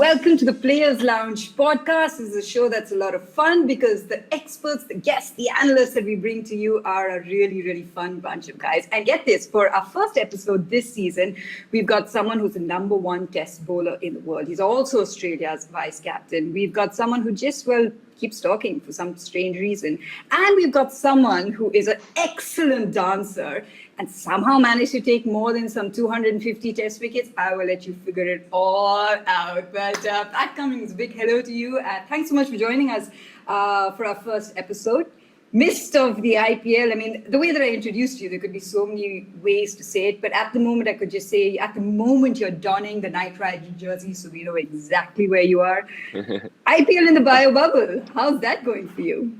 welcome to the Players Lounge podcast. This is a show that's a lot of fun because the experts, the guests, the analysts that we bring to you are a really, really fun bunch of guys. And get this, for our first episode this season, we've got someone who's the #1 test bowler in the world. He's also Australia's vice captain. We've got someone who just, keeps talking for some strange reason. And we've got someone who is an excellent dancer and somehow managed to take more than some 250 test wickets. I will let you figure it all out. But Pat Cummins, big hello to you. Thanks so much for joining us for our first episode. Mist of the IPL. I mean, the way that I introduced you, there could be so many ways to say it. But at the moment, I could just say, at the moment, you're donning the Knight Riders jersey, so we know exactly where you are. IPL in the bio bubble. How's that going for you?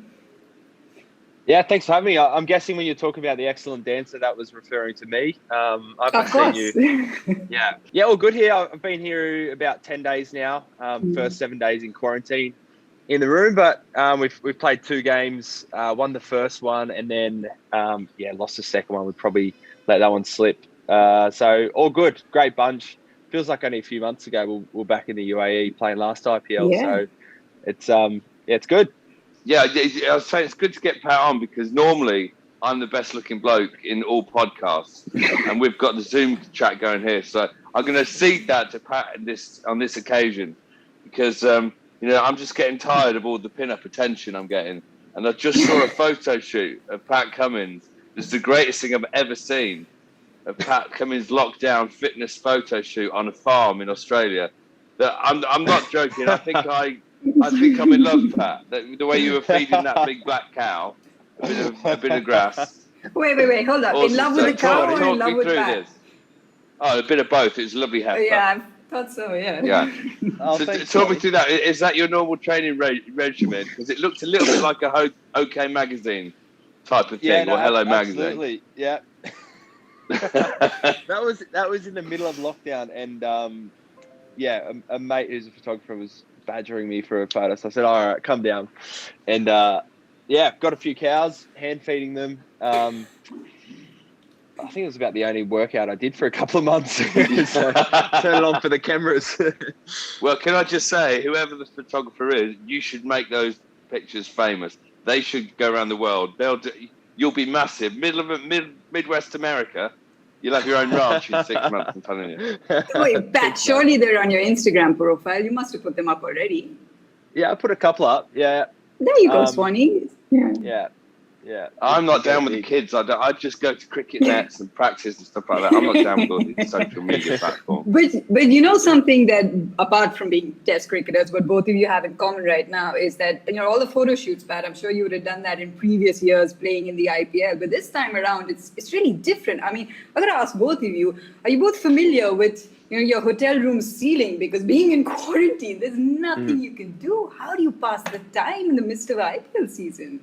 Yeah, thanks for having me. I'm guessing when you're talking about the excellent dancer, that was referring to me. I've seen you. Yeah, all good here. I've been here about 10 days now. First 7 days in quarantine in the room, but we've played 2 games. Won the first one, and then lost the second one. We'd probably let that one slip. So all good, great bunch. Feels like only a few months ago we're back in the UAE playing last IPL. Yeah. So it's good. Yeah, I was saying it's good to get Pat on because normally I'm the best looking bloke in all podcasts, and we've got the Zoom chat going here. So I'm going to cede that to Pat on this occasion because I'm just getting tired of all the pin-up attention I'm getting. And I just saw a photo shoot of Pat Cummins. It's the greatest thing I've ever seen. Of Pat Cummins' lockdown fitness photo shoot on a farm in Australia. I'm not joking. I think I'm in love, Pat. The way you were feeding that big black cow a bit of grass. Wait, hold up. Awesome. In love with the cow or in love with Pat? Oh, a bit of both. It's a lovely heifer. Yeah, I thought so, yeah. Talk me through that. Is that your normal training regimen? Because it looks a little bit like a OK Magazine type of thing, or Hello Magazine. Absolutely, yeah. that was in the middle of lockdown, and a mate who's a photographer was badgering me for a photo, so I said, all right, come down. And got a few cows, hand feeding them. I think it was about the only workout I did for a couple of months. So turn it on for the cameras. Well, can I just say, whoever the photographer is, you should make those pictures famous. They should go around the world. You'll be massive. Midwest America. You'll have your own ranch in 6 months, I'm telling you. Wait, Pat, surely they're on your Instagram profile. You must have put them up already. Yeah, I put a couple up. Yeah. There you go, Swanny. Yeah. I'm not down with the kids. I just go to cricket nets and practice and stuff like that. I'm not down with all these social media platforms. But you know something that, apart from being test cricketers, what both of you have in common right now is that, all the photo shoots, Pat, I'm sure you would have done that in previous years playing in the IPL. But this time around, it's really different. I mean, I'm going to ask both of you, are you both familiar with your hotel room ceiling? Because being in quarantine, there's nothing you can do. How do you pass the time in the midst of IPL season?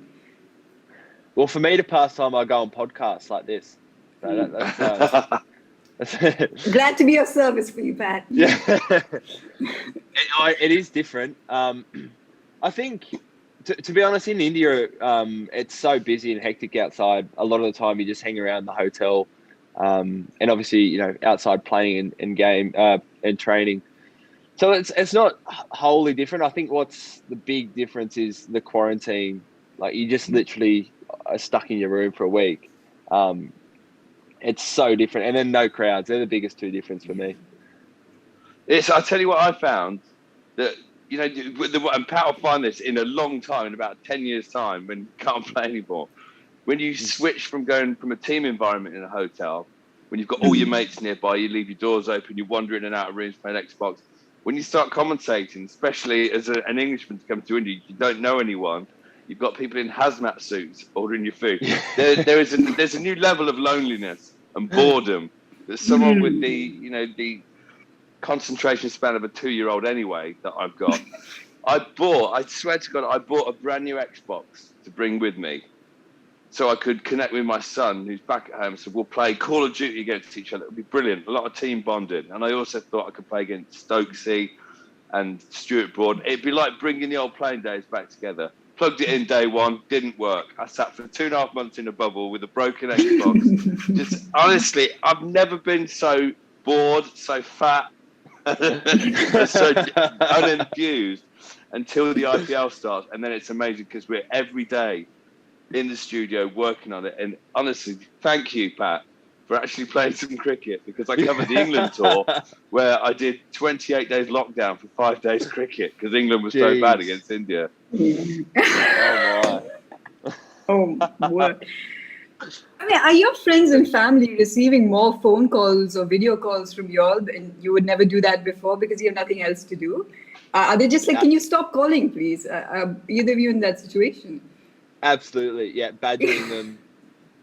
Well, for me to pass time, I go on podcasts like this. So that's glad to be of service for you, Pat. Yeah, it is different. I think, to be honest, in India, it's so busy and hectic outside. A lot of the time, you just hang around the hotel, and obviously, outside playing and game and training. So it's not wholly different. I think what's the big difference is the quarantine. Like, you just literally are stuck in your room for a week. It's so different. And then no crowds. They're the biggest two difference for me. I'll tell you what I found. That, and Pat will find this in a long time, in about 10 years' time, when you can't play anymore. When you switch from going from a team environment in a hotel, when you've got all your mates nearby, you leave your doors open, you wander in and out of rooms playing Xbox. When you start commentating, especially as an Englishman to come to India, you don't know anyone. You've got people in hazmat suits ordering your food. There's a new level of loneliness and boredom. There's someone with the concentration span of a 2-year-old anyway that I've got. I swear to God, I bought a brand new Xbox to bring with me so I could connect with my son who's back at home. So we'll play Call of Duty against each other. It'll be brilliant. A lot of team bonding. And I also thought I could play against Stokesy and Stuart Broad. It'd be like bringing the old playing days back together. Plugged it in day one, didn't work. I sat for 2.5 months in a bubble with a broken Xbox. Just honestly, I've never been so bored, so fat, so unenthused until the IPL starts, and then it's amazing because we're every day in the studio working on it. And honestly, thank you, Pat, for actually playing some cricket, because I covered the England tour where I did 28 days lockdown for 5 days cricket because England was so bad against India. Oh Oh, word. I mean, are your friends and family receiving more phone calls or video calls from you all? And you would never do that before because you have nothing else to do. Are they just like, can you stop calling, please? Either of you in that situation? Absolutely. Yeah. Badgering them.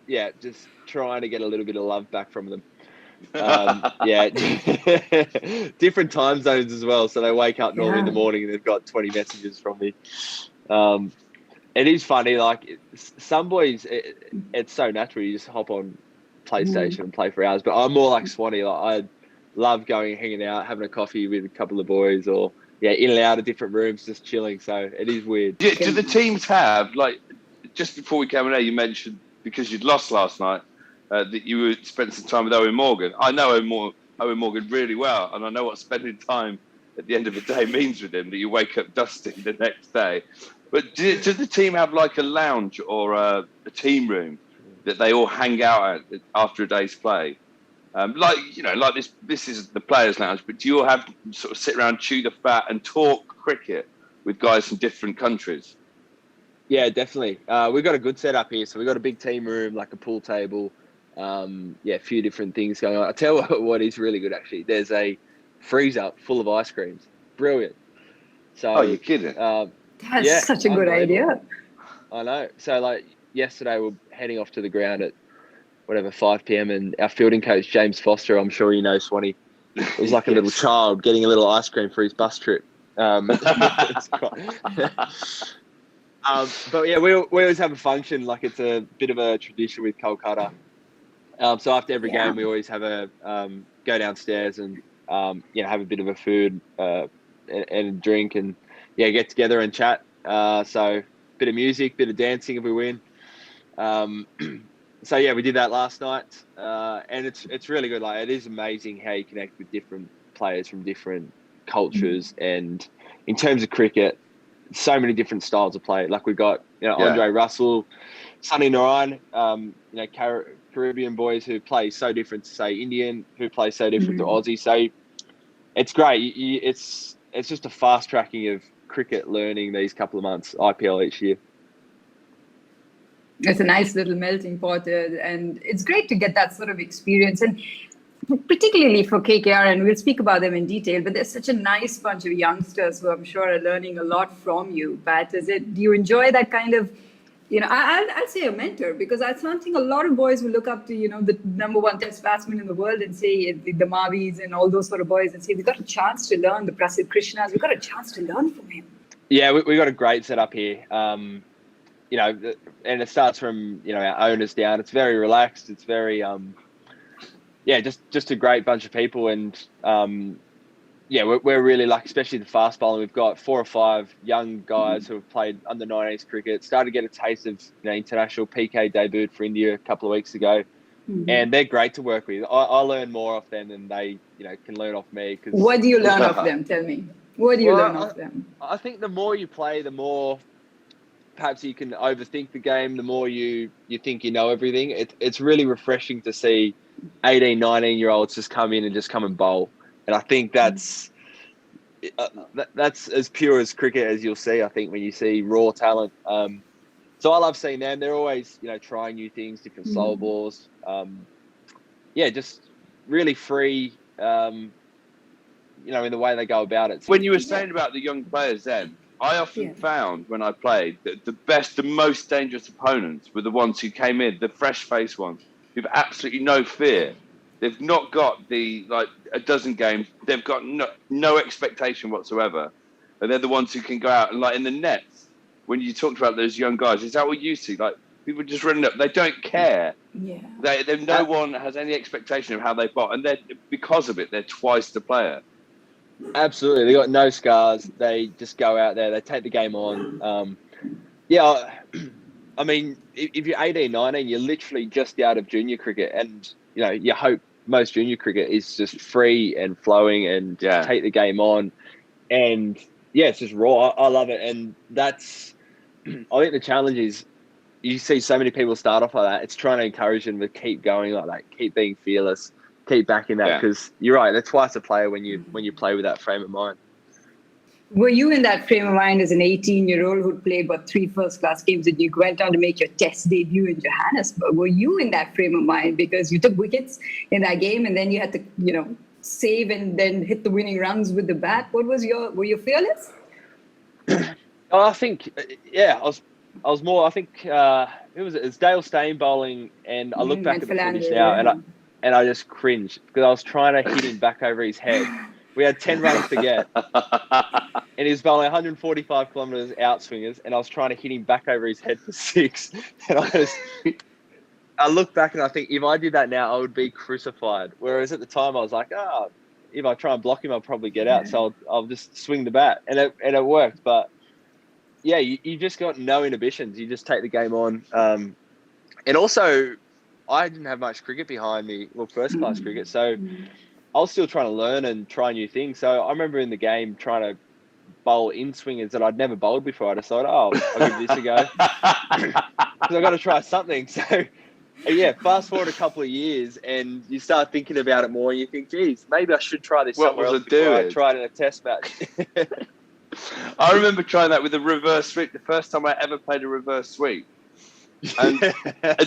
Yeah. Just trying to get a little bit of love back from them. Yeah. Different time zones as well. So they wake up normally in the morning and they've got 20 messages from me. It is funny. Like some boys, it's so natural. You just hop on PlayStation and play for hours. But I'm more like Swanny. Like I love going and hanging out, having a coffee with a couple of boys, or in and out of different rooms, just chilling. So it is weird. Do the teams have, like, just before we came in there, you mentioned because you'd lost last night that you would spend some time with Owen Morgan. I know Owen Morgan really well, and I know what spending time at the end of the day means with him. That you wake up dusty the next day. But does the team have like a lounge or a team room that they all hang out at after a day's play? Like this is the players' lounge, but do you all have sort of sit around, chew the fat, and talk cricket with guys from different countries? Yeah, definitely. We've got a good setup here. So we've got a big team room, like a pool table. A few different things going on. I tell you what is really good, actually. There's a freezer full of ice creams. Brilliant. So, oh, you're kidding. That's such a good idea. I know. So, like, yesterday we're heading off to the ground at 5 p.m. and our fielding coach, James Foster, I'm sure you know, Swanny, was like a little child getting a little ice cream for his bus trip. But yeah, we always have a function. Like, it's a bit of a tradition with Kolkata. So after every game, we always have a go downstairs and have a bit of a food and a drink and get together and chat. So bit of music, bit of dancing if we win. So we did that last night, and it's really good. Like, it is amazing how you connect with different players from different cultures, and in terms of cricket, so many different styles of play. Like, we've got Andre Russell, Sunny Narayan, Caribbean boys who play so different to, say, Indian, who play so different to Aussie. So it's great. It's just a fast tracking of cricket learning these couple of months, IPL each year. It's a nice little melting pot, and it's great to get that sort of experience, and particularly for KKR, and we'll speak about them in detail, but there's such a nice bunch of youngsters who I'm sure are learning a lot from you. Pat, do you enjoy that kind of, I'll say a mentor, because that's something a lot of boys will look up to, the #1 test batsman in the world and say the Mavis and all those sort of boys and say, we got a chance to learn, the Prasidh Krishnas, we got a chance to learn from him. Yeah, we got a great setup here. And it starts from, our owners down. It's very relaxed. It's very, just a great bunch of people. And, we're really lucky, especially the fast bowling. We've got 4 or 5 young guys who have played under 19s cricket, started to get a taste of international. PK debuted for India a couple of weeks ago. And they're great to work with. I learn more off them than they, can learn off me. What do you learn off them? Tell me. What do you learn off them? I think the more you play, the more perhaps you can overthink the game, the more you think you know everything. It's really refreshing to see 18, 19-year-olds just come in and just come and bowl. And I think that's as pure as cricket as you'll see, I think, when you see raw talent. So I love seeing them. They're always, trying new things, different slow balls. Just really free, in the way they go about it. When you were saying about the young players then, I often found when I played that the most dangerous opponents were the ones who came in, the fresh-faced ones, who've absolutely no fear. They've not got a dozen games. They've got no expectation whatsoever. And they're the ones who can go out and, like, in the nets, when you talked about those young guys, is that what you see? Like, people just running up. They don't care. Yeah. No one has any expectation of how they bowl. And because of it, they're twice the player. Absolutely. They got no scars. They just go out there. They take the game on. I mean, if you're 18, 19, you're literally just out of junior cricket. And, you hope most junior cricket is just free and flowing and take the game on. And yeah, it's just raw. I love it. And that's, I think the challenge is you see so many people start off like that. It's trying to encourage them to keep going like that, keep being fearless, keep backing that. Because you're right, they're twice a player when you play with that frame of mind. Were you in that frame of mind as an 18-year-old who played, 3 first-class games and you went on to make your test debut in Johannesburg? Were you in that frame of mind because you took wickets in that game and then you had to, save and then hit the winning runs with the bat? Were you fearless? I think, I was more, I think, it's Dale Steyn bowling, and I look back at the footage now and I just cringe because I was trying to hit him back over his head. We had 10 runs to get, and he was bowling 145 kilometres outswingers, and I was trying to hit him back over his head for 6. And I look back and I think if I did that now, I would be crucified. Whereas at the time, I was like, if I try and block him, I'll probably get out. So I'll just swing the bat, and it worked. But yeah, you just got no inhibitions. You just take the game on. And also, I didn't have much cricket behind me, first class cricket, so I was still trying to learn and try new things. So I remember in the game trying to bowl in swingers that I'd never bowled before. I just thought, I'll give this a go because I've got to try something. So yeah, fast forward a couple of years and you start thinking about it more and you think, geez, maybe I should try this somewhere else before I tried in a test match. I remember trying that with a reverse sweep, the first time I ever played a reverse sweep. And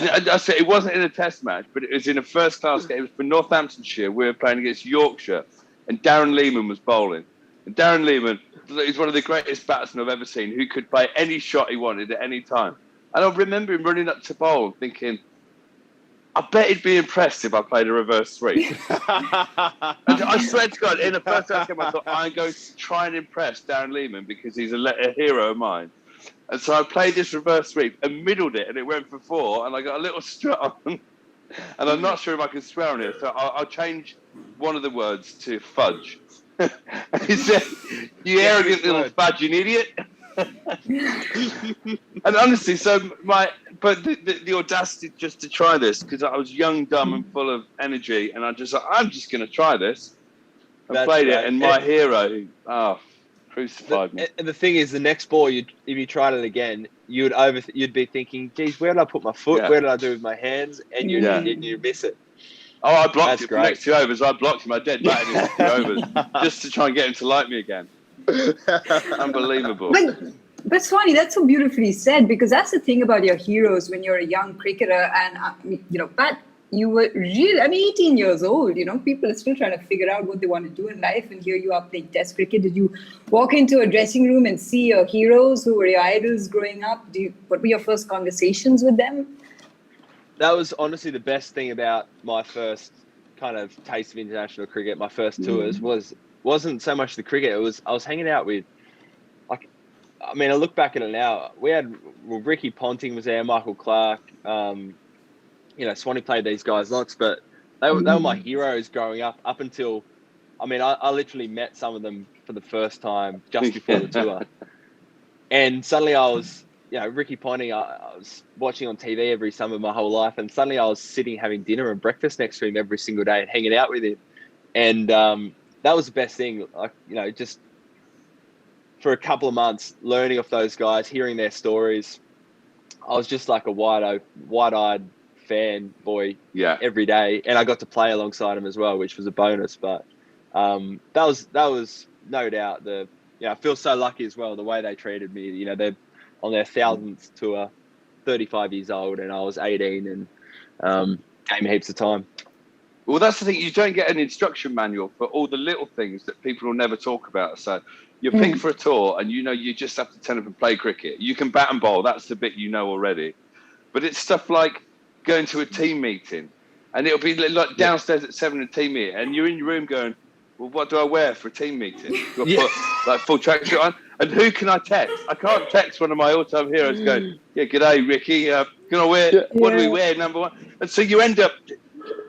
I said it wasn't in a test match, but it was in a first class game. It was for Northamptonshire. We were playing against Yorkshire, and Darren Lehman was bowling. And Darren Lehman is one of the greatest batsmen I've ever seen, who could play any shot he wanted at any time. And I remember him running up to bowl, thinking, I bet he'd be impressed if I played a reverse sweep. I swear to God, in the first class game, I thought, I'm going to try and impress Darren Lehman because he's a hero of mine. And so I played this reverse sweep and middled it, and it went for 4, and I got a little strut on. And I'm not sure if I can swear on it, so I'll change one of the words to fudge. He said, you arrogant little fudging idiot. And honestly, but the audacity just to try this, because I was young, dumb, and full of energy, and I'm just going to try this. I played it, and my hero, crucified me. And the thing is, the next ball, if you tried it again, you'd be thinking, geez, where did I put my foot? Where did I do with my hands? And you miss it. Oh, I blocked him. The next 2 overs, I blocked him. I dead batted him 2 overs just to try and get him to like me again. Unbelievable. But Swanny, that's so beautifully said, because that's the thing about your heroes when you're a young cricketer. And, Pat, you were really, 18 years old, people are still trying to figure out what they want to do in life. And here you are playing test cricket. Did you walk into a dressing room and see your heroes who were your idols growing up? What were your first conversations with them? That was honestly the best thing about my first kind of taste of international cricket, my first tours, wasn't so much the cricket. It was, I was hanging out with, I look back at it now, we had, Ricky Ponting was there, Michael Clark, Swanny played these guys lots, but they were my heroes growing up until, I literally met some of them for the first time just before the tour. And suddenly I was, Ricky Ponting, I was watching on TV every summer my whole life, and suddenly I was sitting having dinner and breakfast next to him every single day and hanging out with him. And that was the best thing, just for a couple of months, learning off those guys, hearing their stories. I was just like a wide-eyed fan boy every day, and I got to play alongside him as well, which was a bonus. But that was no doubt I feel so lucky as well the way they treated me. They're on their 1000th tour, 35 years old, and I was 18, and gave me heaps of time. Well, that's the thing. You don't get an instruction manual for all the little things that people will never talk about. So you're picked for a tour, and you just have to turn up and play cricket. You can bat and bowl. That's the bit already. But it's stuff like going to a team meeting, and it'll be like downstairs at 7 a team meeting, and you're in your room going, well, what do I wear for a team meeting? Do I put like full tracksuit on? And who can I text? I can't text one of my all-time heroes going, g'day, Ricky. Can I wear, what do we wear, number 1? And so you end up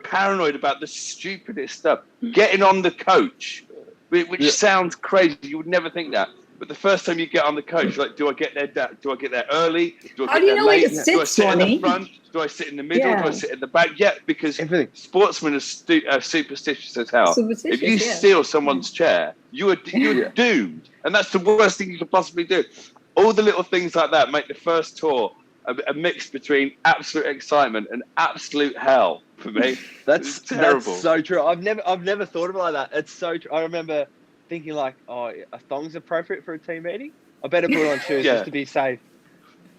paranoid about the stupidest stuff. Getting on the coach, which sounds crazy. You would never think that. But the first time you get on the coach, like, do I get there early? Do I How do you get there know where late? to sit, Do I sit in the Swanny? front? Do I sit in the middle? Yeah. Do I sit in the back? Yeah, because Everything. sportsmen are superstitious as hell. Superstitious, If you yeah. steal someone's chair, you're doomed. And that's the worst thing you could possibly do. All the little things like that make the first tour a mix between absolute excitement and absolute hell for me. That's terrible. That's so true. I've never thought of it like that. It's so true. I remember thinking like, oh, a thong's appropriate for a team meeting. I better put on shoes just to be safe.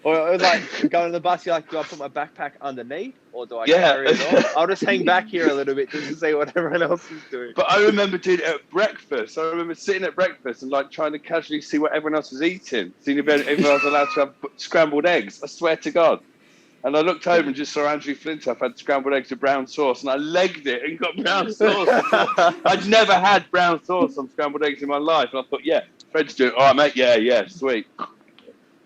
Or like going to the bus, you're like, do I put my backpack underneath or do I carry it on? I'll just hang back here a little bit just to see what everyone else is doing. But I remember doing it at breakfast. I remember sitting at breakfast and like trying to casually see what everyone else was eating, seeing if everyone was allowed to have scrambled eggs. I swear to God. And I looked over and just saw Andrew Flintoff had scrambled eggs with brown sauce, and I legged it and got brown sauce. I'd never had brown sauce on scrambled eggs in my life, and I thought, yeah, Fred's doing it. All right, mate. Yeah, sweet.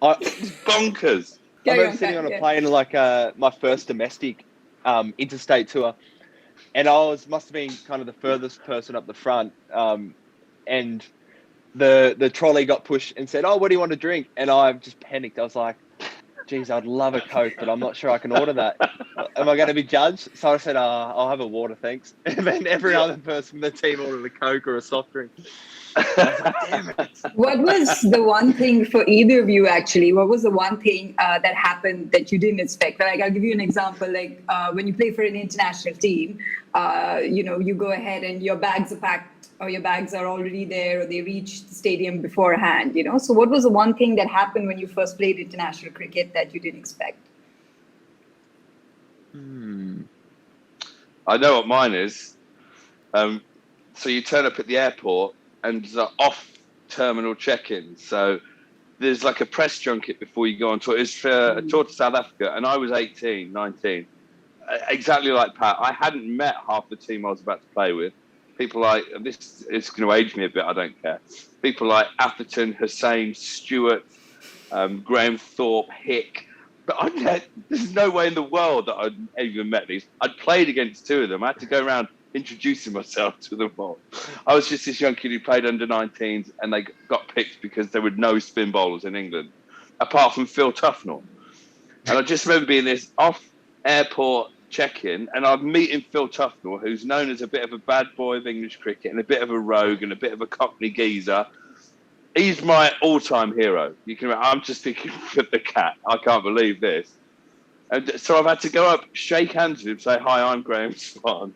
It's bonkers. I remember sitting on a plane like my first domestic interstate tour, and I must have been kind of the furthest person up the front, and the trolley got pushed and said, "Oh, what do you want to drink?" And I just panicked. I was like, geez, I'd love a Coke, but I'm not sure I can order that. Am I going to be judged? So I said, I'll have a water, thanks. And then every other person in the team ordered a Coke or a soft drink. I was like, damn it. What was the one thing for either of you, actually? What was the one thing that happened that you didn't expect? Like, I'll give you an example. Like, when you play for an international team, you go ahead and your bags are packed, or your bags are already there, or they reach the stadium beforehand, So what was the one thing that happened when you first played international cricket that you didn't expect? I know what mine is. So you turn up at the airport and there's off-terminal check-in. So there's like a press junket before you go on tour. It's for a tour to South Africa, and I was 18, 19. Exactly like Pat. I hadn't met half the team I was about to play with. People like, this is going to age me a bit, I don't care. People like Atherton, Hussain, Stewart, Graeme, Thorpe, Hick. But there's no way in the world that I'd even met these. I'd played against two of them. I had to go around introducing myself to them all. I was just this young kid who played under 19s, and they got picked because there were no spin bowlers in England, apart from Phil Tufnell. And I just remember being this off-airport check-in, and I'm meeting Phil Tufnell, who's known as a bit of a bad boy of English cricket and a bit of a rogue and a bit of a Cockney geezer. He's my all-time hero. I'm just thinking for the cat. I can't believe this. And so I've had to go up, shake hands with him, say, "Hi, I'm Graeme Swann."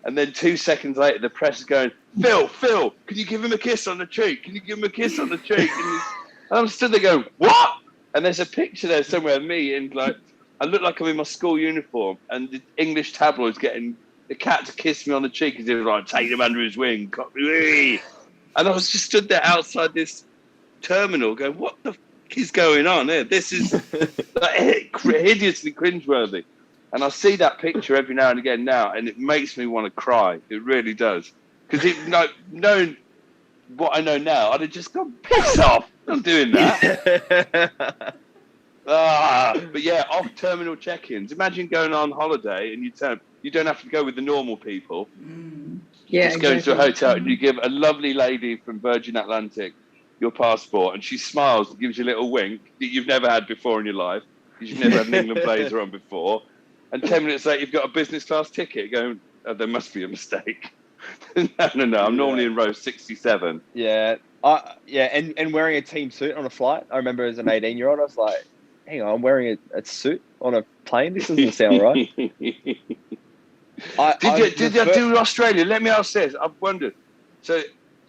And then 2 seconds later, the press is going, Phil, can you give him a kiss on the cheek? Can you give him a kiss on the cheek? And I'm stood there going, what? And there's a picture there somewhere of me in like, I look like I'm in my school uniform, and the English tabloids getting the cat to kiss me on the cheek as he was like, take him under his wing. And I was just stood there outside this terminal going, what the f*** is going on here? This is like, hideously cringeworthy. And I see that picture every now and again now, and it makes me want to cry. It really does. Because knowing what I know now, I'd have just gone, piss off. I'm doing that. But yeah, off-terminal check-ins. Imagine going on holiday and you don't have to go with the normal people. Yeah, just go into a hotel and you give a lovely lady from Virgin Atlantic your passport, and she smiles and gives you a little wink that you've never had before in your life, because you've never had an England blazer on before. And 10 minutes later, you've got a business class ticket going, oh, there must be a mistake. No. I'm normally in row 67. Yeah. And wearing a team suit on a flight. I remember as an 18-year-old, I was like, hang on, I'm wearing a suit on a plane? This doesn't sound right. Did you do Australia? Let me ask this. I've wondered. So,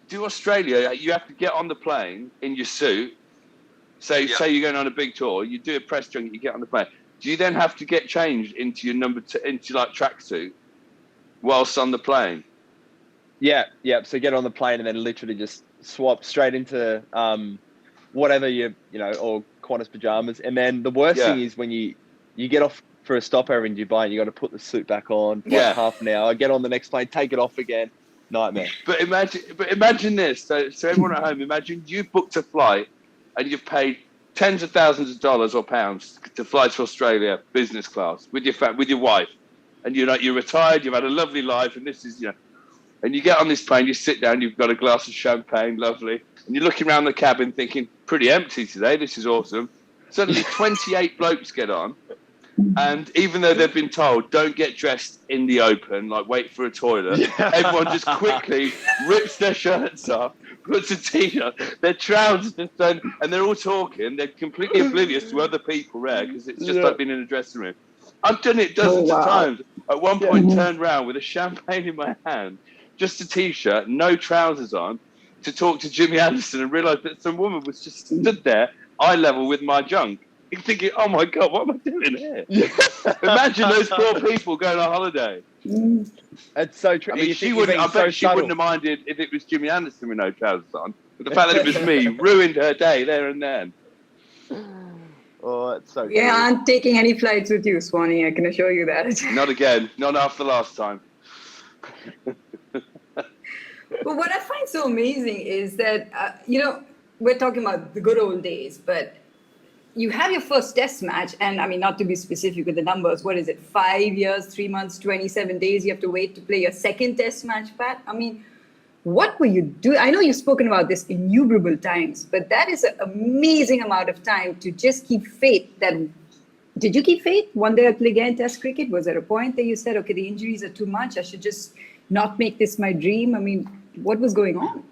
do Australia, you have to get on the plane in your suit. Say you're going on a big tour, you do a press junket, you get on the plane. Do you then have to get changed into your into like tracksuit whilst on the plane? Yeah. So get on the plane and then literally just swap straight into whatever or Qantas pajamas. And then the worst thing is when you get off for a stopover in Dubai and you got to put the suit back on for like half an hour, get on the next plane, take it off again. Nightmare. But imagine this. So everyone at home, imagine you've booked a flight and you've paid tens of thousands of dollars or pounds to fly to Australia business class with your wife, and you're retired, you've had a lovely life, and this is And you get on this plane, you sit down, you've got a glass of champagne, lovely, and you're looking around the cabin thinking, pretty empty today, this is awesome. Suddenly 28 blokes get on, and even though they've been told, don't get dressed in the open, like wait for a toilet, everyone just quickly rips their shirts off, puts a t-shirt, their trousers just done, and they're all talking, they're completely oblivious to other people there, because it's just like being in a dressing room. I've done it dozens of times. At one point, turned round with a champagne in my hand, just a t-shirt, no trousers on, to talk to Jimmy Anderson and realised that some woman was just stood there, eye level with my junk, thinking, oh my God, what am I doing here? Imagine those poor people going on holiday. It's so true. I mean, I bet she wouldn't have minded if it was Jimmy Anderson with no trousers on, but the fact that it was me ruined her day there and then. Oh, it's so Yeah, I aren't taking any flights with you, Swanny, I can assure you that. Not again. Not after last time. But what I find so amazing is that, we're talking about the good old days, but you have your first test match, and I mean, not to be specific with the numbers, what is it, 5 years, 3 months, 27 days, you have to wait to play your second test match, Pat? I mean, what were you doing? I know you've spoken about this innumerable times, but that is an amazing amount of time to just keep faith. Did you keep faith? One day I'll play again Test cricket. Was there a point that you said, okay, the injuries are too much, I should just not make this my dream? I mean, what was going on?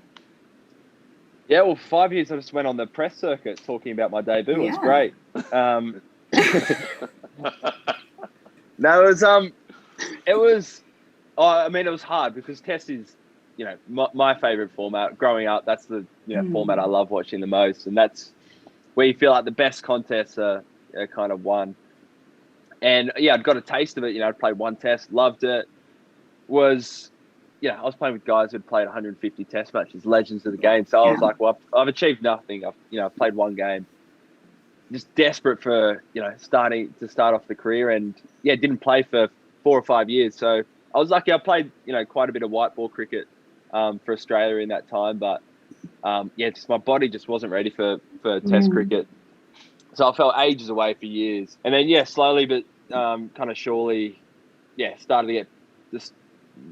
Yeah, well, 5 years I just went on the press circuit talking about my debut. It was great. No, it was hard because Test is, my favourite format. Growing up, that's the format I love watching the most, and that's where you feel like the best contests are kind of won. And yeah, I'd got a taste of it. I'd played one test, loved it. I was playing with guys who'd played 150 test matches, legends of the game. So I was like, well, I've achieved nothing. I've played one game. Just desperate for, start off the career, and didn't play for 4 or 5 years. So I was lucky. I played, quite a bit of white ball cricket for Australia in that time, but just my body just wasn't ready for test cricket. So I felt ages away for years. And then, slowly but kind of surely, started to get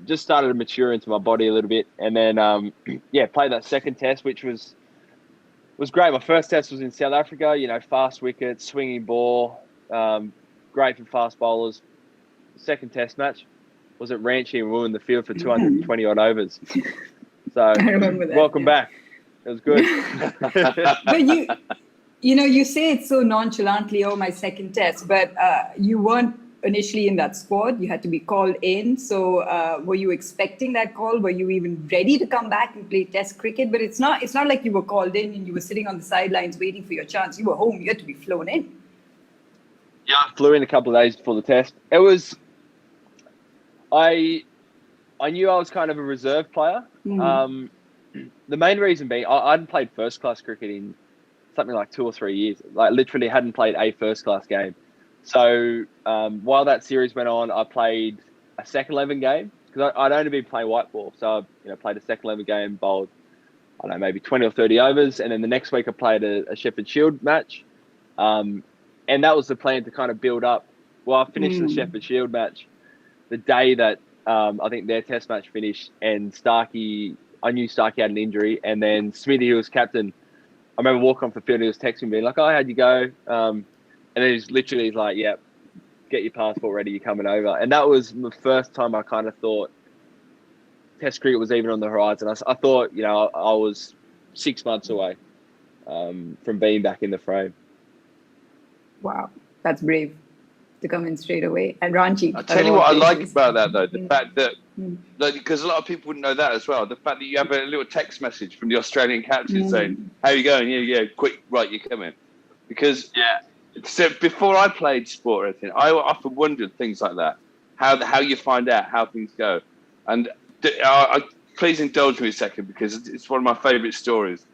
just started to mature into my body a little bit. And then, played that second test, which was great. My first test was in South Africa, fast wickets, swinging ball, great for fast bowlers. Second test match was at Ranchi, and we were in the field for 220 odd overs. So I remember that. Welcome back. It was good. But you say it so nonchalantly, oh, my second test, but you weren't initially in that squad. You had to be called in. So were you expecting that call? Were you even ready to come back and play test cricket? But it's not like you were called in and you were sitting on the sidelines waiting for your chance. You were home. You had to be flown in. Yeah, I flew in a couple of days before the test. It was, I knew I was kind of a reserve player. The main reason being, I hadn't played first class cricket in something like 2 or 3 years. Like literally hadn't played a first class game. So while that series went on, I played a second 11 game because I'd only been playing white ball. So I played a second 11 game, bowled, I don't know, maybe 20 or 30 overs. And then the next week I played a Sheffield Shield match. And that was the plan to kind of build up. Well, I finished the Sheffield Shield match the day that I think their test match finished, and I knew Starkey had an injury. And then Smithy, who was captain, I remember walking off the field, he was texting me like, oh, how'd you go? And then he's like, yeah, get your passport ready, you're coming over. And that was the first time I kind of thought test cricket was even on the horizon. I thought, I was 6 months away from being back in the frame. Wow, that's brave to come in straight away. And Ranchi. I'll tell you what I like about that, though, the fact that, because a lot of people wouldn't know that as well, the fact that you have a little text message from the Australian captain saying, how you going? Yeah, quick, right, you're coming. Because... So before I played sport or anything, I often wondered things like that, how you find out how things go. And please indulge me a second because it's one of my favourite stories.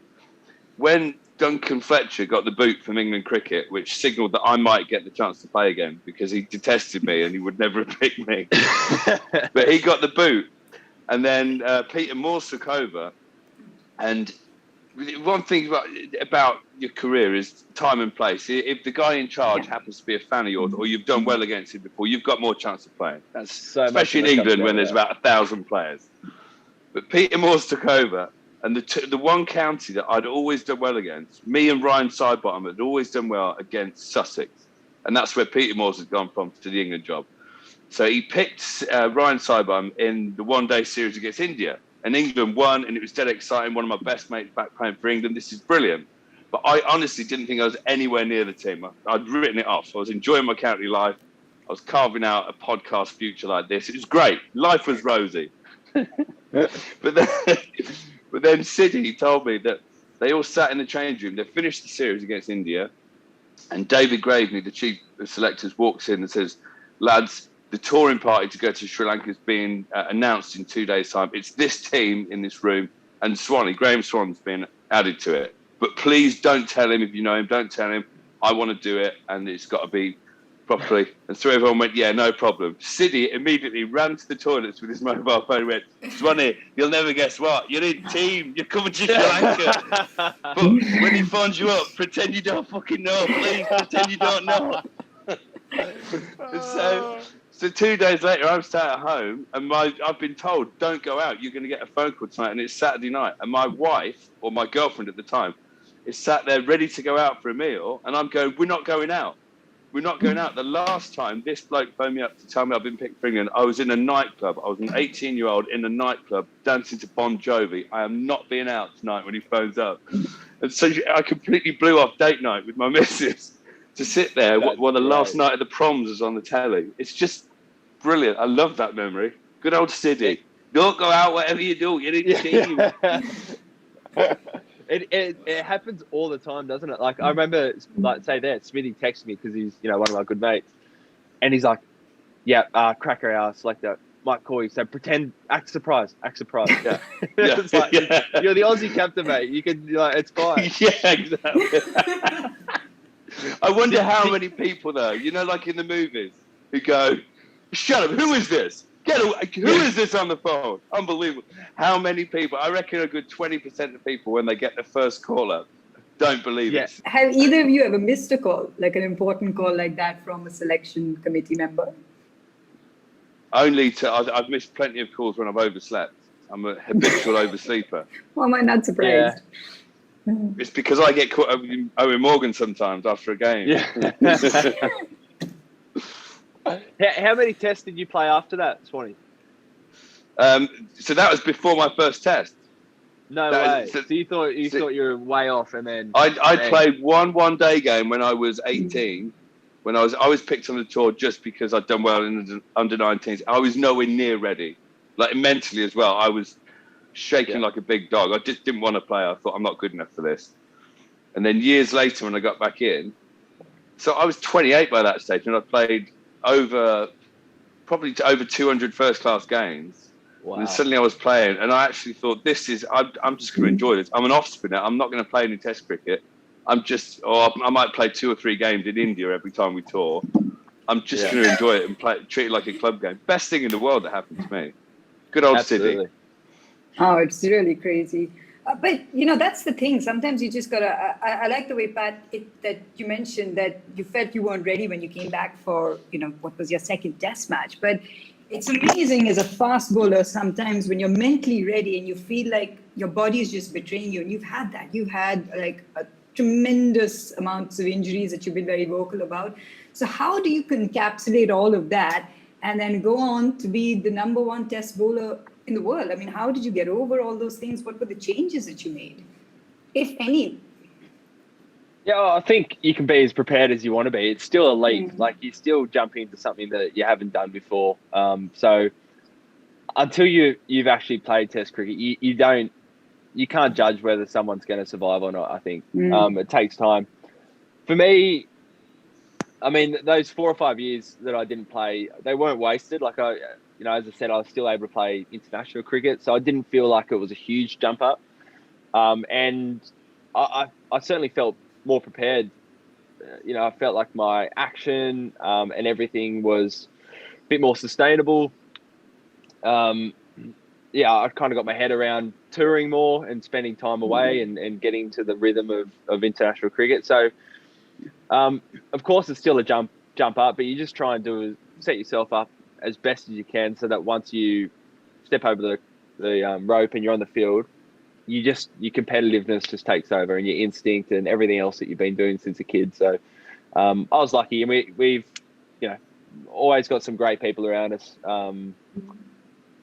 When Duncan Fletcher got the boot from England cricket, which signalled that I might get the chance to play again because he detested me and he would never have picked me. But he got the boot. And then Peter Morse took over. And one thing about your career is time and place. If the guy in charge happens to be a fan of yours, or you've done well against him before, you've got more chance of playing. That's so especially in England when there's about 1,000 players. But Peter Moores took over, and the one county that I'd always done well against, me and Ryan Sidebottom had always done well against Sussex. And that's where Peter Moores had gone from to the England job. So he picked Ryan Sidebottom in the one-day series against India. And England won, and it was dead exciting. One of my best mates back playing for England. This is brilliant. But I honestly didn't think I was anywhere near the team. I'd written it off. I was enjoying my county life. I was carving out a podcast future like this. It was great. Life was rosy. But then City told me that they all sat in the change room. They finished the series against India. And David Graeme, the chief of selectors, walks in and says, lads, the touring party to go to Sri Lanka is being announced in 2 days' time. It's this team in this room. And Swanny, Graeme Swann's been added to it. But please don't tell him if you know him. Don't tell him. I want to do it, and it's got to be properly. And so everyone went, yeah, no problem. Siddy immediately ran to the toilets with his mobile phone and went, Swanny, you'll never guess what. You're in team. You're coming to Sri Lanka. But when he phones you up, pretend you don't fucking know. Please pretend you don't know. So 2 days later, I'm sat at home, and I've been told, don't go out. You're going to get a phone call tonight, and it's Saturday night. And my wife, or my girlfriend at the time, is sat there ready to go out for a meal, and I'm going, we're not going out. We're not going out. The last time this bloke phoned me up to tell me I've been picked for England, I was in a nightclub. I was an 18-year-old in a nightclub dancing to Bon Jovi. I am not being out tonight when he phones up. And so I completely blew off date night with my missus to sit there while the last night of the proms was on the telly. It's just brilliant. I love that memory. Good old Siddy. Don't go out, whatever you do. You're in the team. It happens all the time, doesn't it? Like, I remember, like, say that Smithy texted me because he's, one of my good mates, and he's like, Cracker, our selector, might call you, so act surprised. Yeah. It's like, you're the Aussie captain, mate. You can, it's fine. Yeah, exactly. I wonder how many people, though, like in the movies, who go, shut up, who is this? Get away. Who is this on the phone? Unbelievable. How many people? I reckon a good 20% of people, when they get the first call up, don't believe it. Have either of you ever missed a call, like an important call like that from a selection committee member? I've missed plenty of calls when I've overslept. I'm a habitual oversleeper. Why am I not surprised? Yeah. It's because I get caught up with Owen Morgan sometimes after a game. Yeah. How many tests did you play after that, Swanny? So that was before my first test. No way. So you thought you were way off, and then I played one-day game when I was 18. When I was picked on the tour just because I'd done well in the under-19s. I was nowhere near ready, like mentally as well. I was shaking like a big dog. I just didn't want to play. I thought I'm not good enough for this. And then years later, when I got back in, so I was 28 by that stage, and I played probably over 200 first-class games. Wow. And suddenly I was playing, and I actually thought, I'm just going to enjoy this. I'm an off-spinner. I'm not going to play any Test cricket. I might play 2 or 3 games in India every time we tour. I'm just going to enjoy it and treat it like a club game. Best thing in the world that happened to me. Good old City. Oh, it's really crazy. But, that's the thing. Sometimes you just got to... I like the way, Pat, that you mentioned that you felt you weren't ready when you came back for, what was your second Test match. But it's amazing as a fast bowler sometimes when you're mentally ready and you feel like your body is just betraying you. And you've had that. You've had, like, a tremendous amounts of injuries that you've been very vocal about. So how do you encapsulate all of that and then go on to be the #1 Test bowler in the world? I mean, how did you get over all those things? What were the changes that you made, if any? Yeah, I think you can be as prepared as you want to be. It's still elite. Like, you're still jumping into something that you haven't done before. So until you've actually played Test cricket, you can't judge whether someone's going to survive or not, I think. It takes time. For me, I mean, those 4 or 5 years that I didn't play, they weren't wasted. Like, as I said, I was still able to play international cricket, so I didn't feel like it was a huge jump up. And I certainly felt more prepared. I felt like my action and everything was a bit more sustainable. I kind of got my head around touring more and spending time away and getting to the rhythm of international cricket. So, of course, it's still a jump up, but you just try and set yourself up as best as you can so that once you step over the rope and you're on the field, your competitiveness just takes over, and your instinct and everything else that you've been doing since a kid. So I was lucky, and we've always got some great people around us.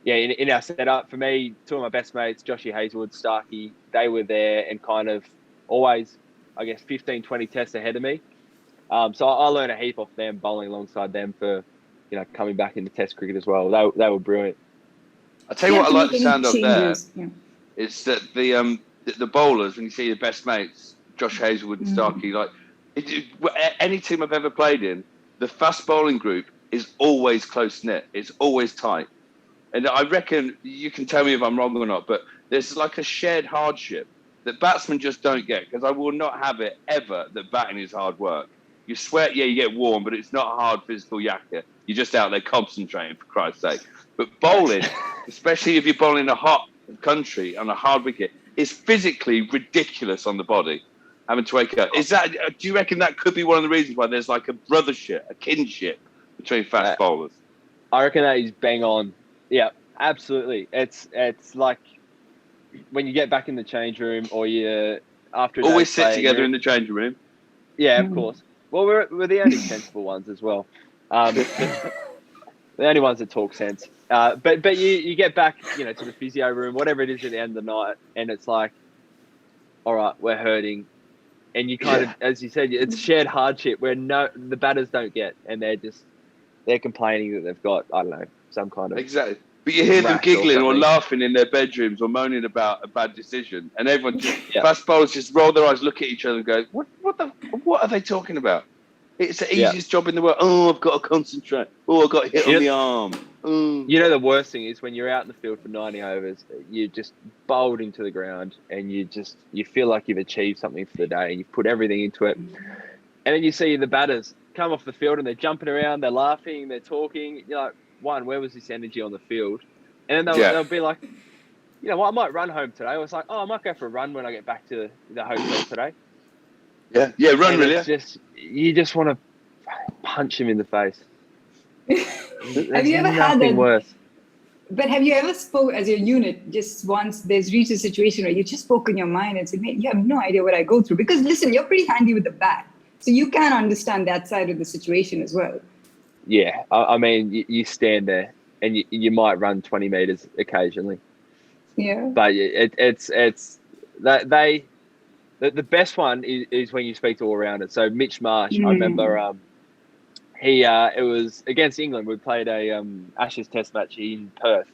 In our setup, for me, two of my best mates, Joshy Hazelwood, Starkey, they were there and kind of always, I guess, 15, 20 tests ahead of me. So I learned a heap off them, bowling alongside them for, coming back into Test cricket as well. They were brilliant. I'll tell you what I like the sound of there. Yeah. It's that the bowlers, when you see your best mates, Josh Hazelwood and Starkey, any team I've ever played in, the fast bowling group is always close-knit. It's always tight. And I reckon, you can tell me if I'm wrong or not, but there's like a shared hardship that batsmen just don't get, because I will not have it ever that batting is hard work. You sweat, you get warm, but it's not a hard physical yakka. You're just out there concentrating, for Christ's sake. But bowling, especially if you're bowling a hot country on a hard wicket, is physically ridiculous on the body, having to wake up. Do you reckon that could be one of the reasons why there's like a brothership, a kinship between fast bowlers? I reckon that is bang on. Yeah, absolutely. It's like when you get back in the change room, or you after always sit together in the change room. Yeah, of course. Well, we're the only sensible ones as well. The only ones that talk sense. But you get back, to the physio room, whatever it is at the end of the night, and it's like, all right, we're hurting, and you kind of, as you said, it's shared hardship where the batters don't get, and they're complaining that they've got, I don't know, some kind of exactly. But you hear them giggling or laughing in their bedrooms or moaning about a bad decision, and everyone fast bowlers just roll their eyes, look at each other, and go, "What are they talking about?" It's the easiest job in the world. Oh, I've got to concentrate. Oh, I got hit on the arm. The worst thing is when you're out in the field for 90 overs, you're just bowled into the ground, and you feel like you've achieved something for the day, and you've put everything into it, and then you see the batters come off the field and they're jumping around, they're laughing, they're talking. You're like, where was this energy on the field? And then they'll be like, I might run home today. I was like, I might go for a run when I get back to the hotel today. Yeah, run, really. You just want to punch him in the face. Have you ever had that? Worse. But have you ever spoke as your unit just once there's reached a situation where you just spoke in your mind and said, mate, you have no idea what I go through? Because listen, you're pretty handy with the bat. So you can understand that side of the situation as well. Yeah, I mean, you stand there and you might run 20 meters occasionally. Yeah. But it's that the best one is when you speak to all rounders. So Mitch Marsh, I remember it was against England. We played a Ashes Test match in Perth,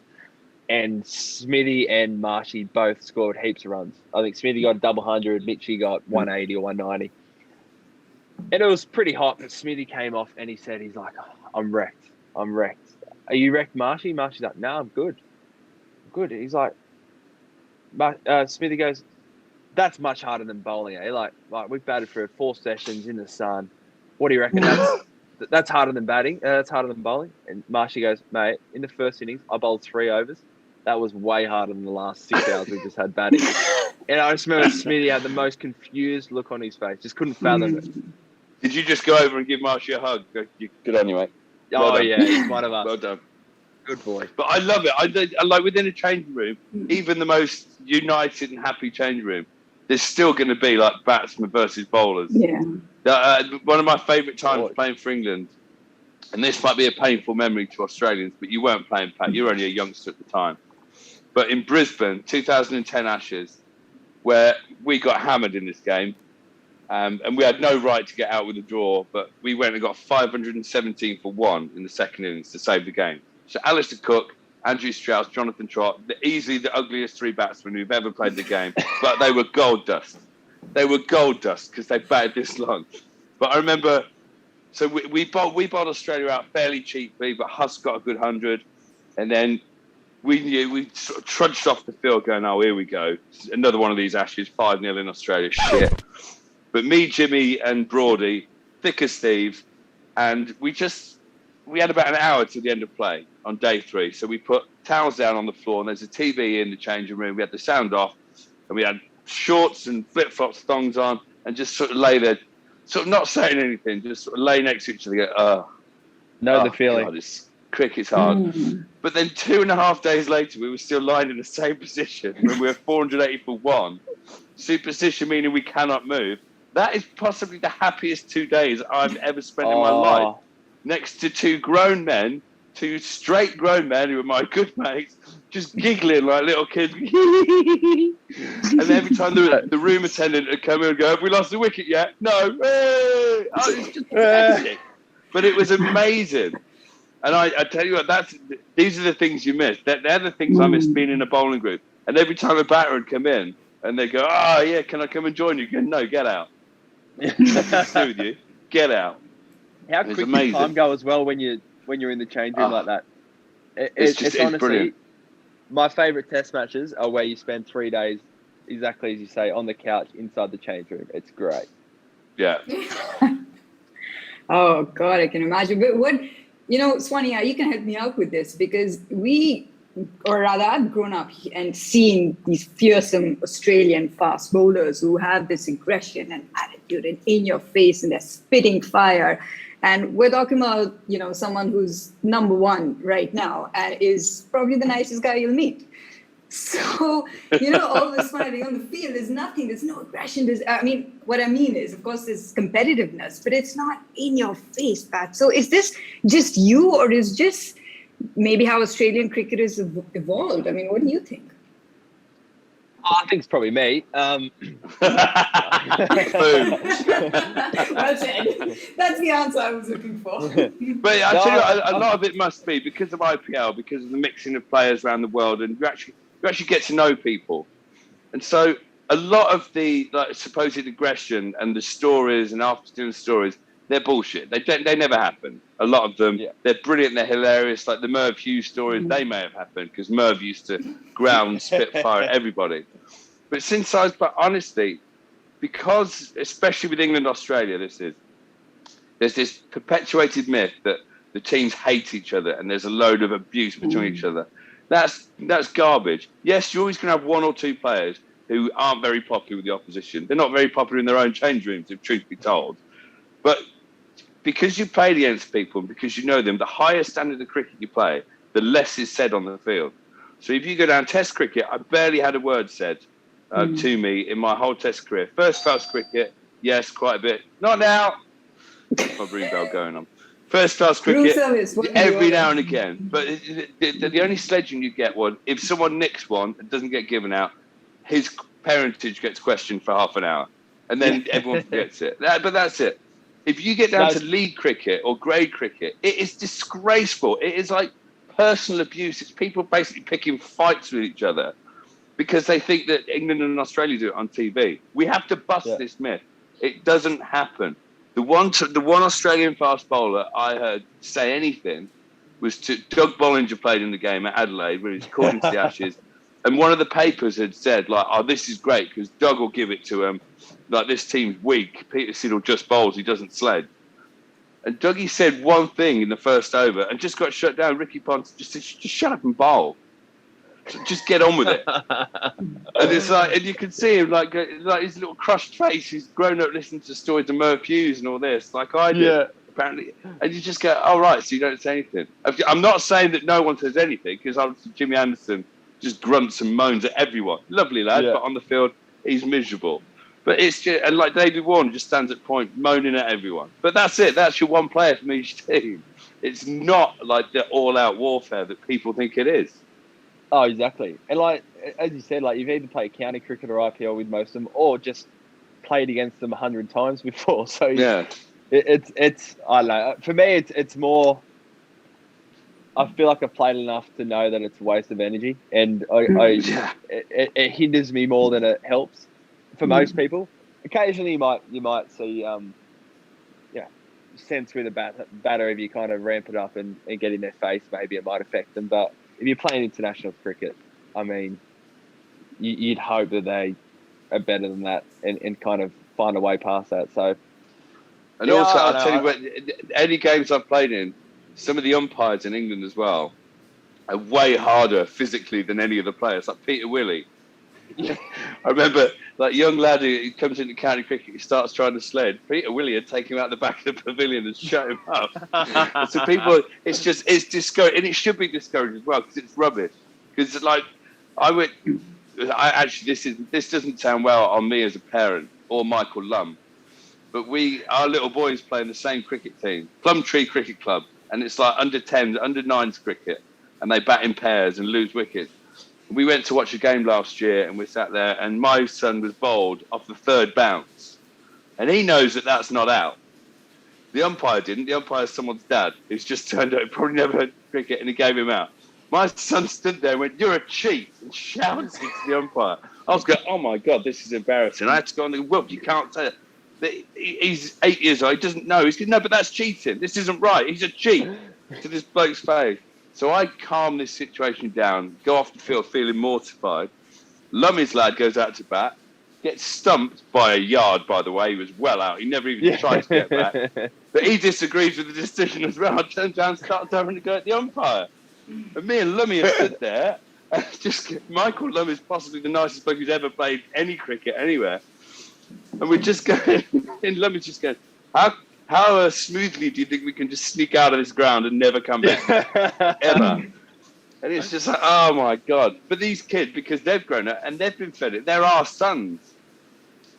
and Smithy and Marshy both scored heaps of runs. I think Smithy got a double 100, Mitchy got 180 or 190. And it was pretty hot, but Smithy came off and he's like, I'm wrecked. Are you wrecked, Marshy? Marshy's like, no, I'm good. He's like, Smithy goes, that's much harder than bowling, eh? Like we've batted for 4 sessions in the sun. What do you reckon? That's harder than batting. That's harder than bowling. And Marshy goes, mate, in the first innings, I bowled 3 overs. That was way harder than the last 6 hours we just had batting. And I just remember Smithy had the most confused look on his face. Just couldn't fathom it. Did you just go over and give Marshy a hug? Good on you, mate. Well done. Yeah, he's one of us. Well done. Good boy. But I love it. I like within a changing room, even the most united and happy changing room, there's still going to be like batsmen versus bowlers. Yeah. One of my favourite times playing for England, and this might be a painful memory to Australians, but you weren't playing, Pat. You were only a youngster at the time. But in Brisbane, 2010 Ashes, where we got hammered in this game, and we had no right to get out with a draw, but we went and got 517 for 1 in the second innings to save the game. So Alistair Cook, Andrew Strauss, Jonathan Trott, easily the ugliest 3 batsmen who've ever played the game, but they were gold dust. They were gold dust because they batted this long. But I remember, so we bowled Australia out fairly cheaply, but Huss got a good 100, and then we sort of trudged off the field going, oh, here we go. Another one of these Ashes, 5-0 in Australia. Shit. But me, Jimmy and Broady, thick as thieves, and we had about an hour to the end of play on day 3. So we put towels down on the floor, and there's a TV in the changing room. We had the sound off, and we had shorts and flip-flops, thongs on, and just sort of lay there, sort of not saying anything, just sort of lay next to each other and go, the feeling. God, Cricket's hard. But then 2.5 days later, we were still lying in the same position when we were 480 for one. Superstition meaning we cannot move. That is possibly the happiest 2 days I've ever spent in my life. Next to two straight grown men who were my good mates, just giggling like little kids. And every time the room attendant would come in and go, "Have we lost the wicket yet?" "No." Hey! Oh, it's just pathetic. But it was amazing. And I tell you what, these are the things you miss. They're the things I miss being in a bowling group. And every time a batter would come in and they go, "Oh yeah, can I come and join you?" Go, "No, get out. Nothing to do with you. Get out." How quick does time go as well when you're in the change room like that? It's honestly brilliant. My favourite test matches are where you spend 3 days, exactly as you say, on the couch inside the change room. It's great. Yeah. Oh God, I can imagine. But Swanny, you can help me out with this because I've grown up and seen these fearsome Australian fast bowlers who have this aggression and attitude and in your face and they're spitting fire. And we're talking about, someone who's No.1 right now and is probably the nicest guy you'll meet. So, all this fighting on the field, there's nothing, there's no aggression. What I mean is, of course, there's competitiveness, but it's not in your face, Pat. So is this just you or is just maybe how Australian cricket has evolved? What do you think? I think it's probably me. Boom. Well said. That's the answer I was looking for. But I tell you, a lot of it must be because of IPL, because of the mixing of players around the world, and you actually get to know people. And so a lot of the supposed aggression and the stories and after-dinner stories, they're bullshit. They never happen. A lot of them, they're brilliant, they're hilarious. Like the Merv Hughes stories, they may have happened because Merv used to ground spitfire at everybody. But but honestly, because especially with England and Australia, there's this perpetuated myth that the teams hate each other and there's a load of abuse between each other. That's garbage. Yes, you're always going to have one or two players who aren't very popular with the opposition. They're not very popular in their own change rooms, if truth be told. But because you played against people and because you know them, the higher standard of cricket you play, the less is said on the field. So if you go down Test cricket, I barely had a word said to me in my whole Test career. First class cricket, yes, quite a bit. Not now. My ring bell going on. First class cricket, every now and again. But the only sledging you get was if someone nicks one and doesn't get given out, his parentage gets questioned for half an hour. And then everyone forgets it. But that's it. If you get down to league cricket or grade cricket, it is disgraceful. It is like personal abuse. It's people basically picking fights with each other because they think that England and Australia do it on TV. We have to bust this myth. It doesn't happen. The one Australian fast bowler I heard say anything was Doug Bollinger played in the game at Adelaide when he was caught into the Ashes. And one of the papers had said, this is great because Doug will give it to him. This team's weak. Peter Siddle just bowls. He doesn't sled. And Dougie said one thing in the first over and just got shut down. Ricky Ponce just said, just shut up and bowl. Just get on with it. And it's and you can see him his little crushed face. He's grown up listening to stories of Merv Hughes and all this, like I did, apparently. And you just go, oh, right, so you don't say anything. I'm not saying that no one says anything because obviously Jimmy Anderson just grunts and moans at everyone. Lovely lad, but on the field, he's miserable. But it's just, and like David Warner just stands at point moaning at everyone. But that's it. That's your one player from each team. It's not like the all-out warfare that people think it is. Oh, exactly. And as you said, you've either played county cricket or IPL with most of them, or just played against them 100 times before. So it's I don't know. For me, it's more. I feel like I've played enough to know that it's a waste of energy, and it hinders me more than it helps. For most people, occasionally you might see, sense with a batter if you kind of ramp it up and get in their face, maybe it might affect them. But if you're playing international cricket, you'd hope that they are better than that and kind of find a way past that. So, and also, I'll tell you what, any games I've played in, some of the umpires in England as well are way harder physically than any of the players. Like Peter Willey, I remember, like, young lad who comes into county cricket, he starts trying to sled. Peter Williard take him out the back of the pavilion and shut him up. And so people, it's discouraged, and it should be discouraged as well because it's rubbish. Because like, this doesn't sound well on me as a parent or Michael Lum, but our little boys play in the same cricket team, Plumtree Cricket Club, and it's like under 10s, under 9s cricket, and they bat in pairs and lose wickets. We went to watch a game last year and we sat there and my son was bowled off the 3rd bounce. And he knows that that's not out. The umpire didn't. The umpire's someone's dad who's just turned up, probably never heard cricket, and he gave him out. My son stood there and went, "You're a cheat," and shouted to the umpire. I was going, "Oh my God, this is embarrassing." I had to go on the whoop, you can't say it. He's 8 years old, he doesn't know. He's going, "No, but that's cheating. This isn't right. He's a cheat," to this bloke's face. So I calm this situation down, go off the field feeling mortified. Lummy's lad goes out to bat, gets stumped by a yard, by the way. He was well out. He never even tried to get back. But he disagrees with the decision as well. I turned around and started having to go at the umpire. And me and Lummy have stood there. And Michael Lum is possibly the nicest bloke who's ever played any cricket anywhere. And we're just going, and Lummy's just going, how smoothly do you think we can just sneak out of this ground and never come back ever? And it's just like, oh my God! But these kids, because they've grown up and they've been fed it, they're our sons,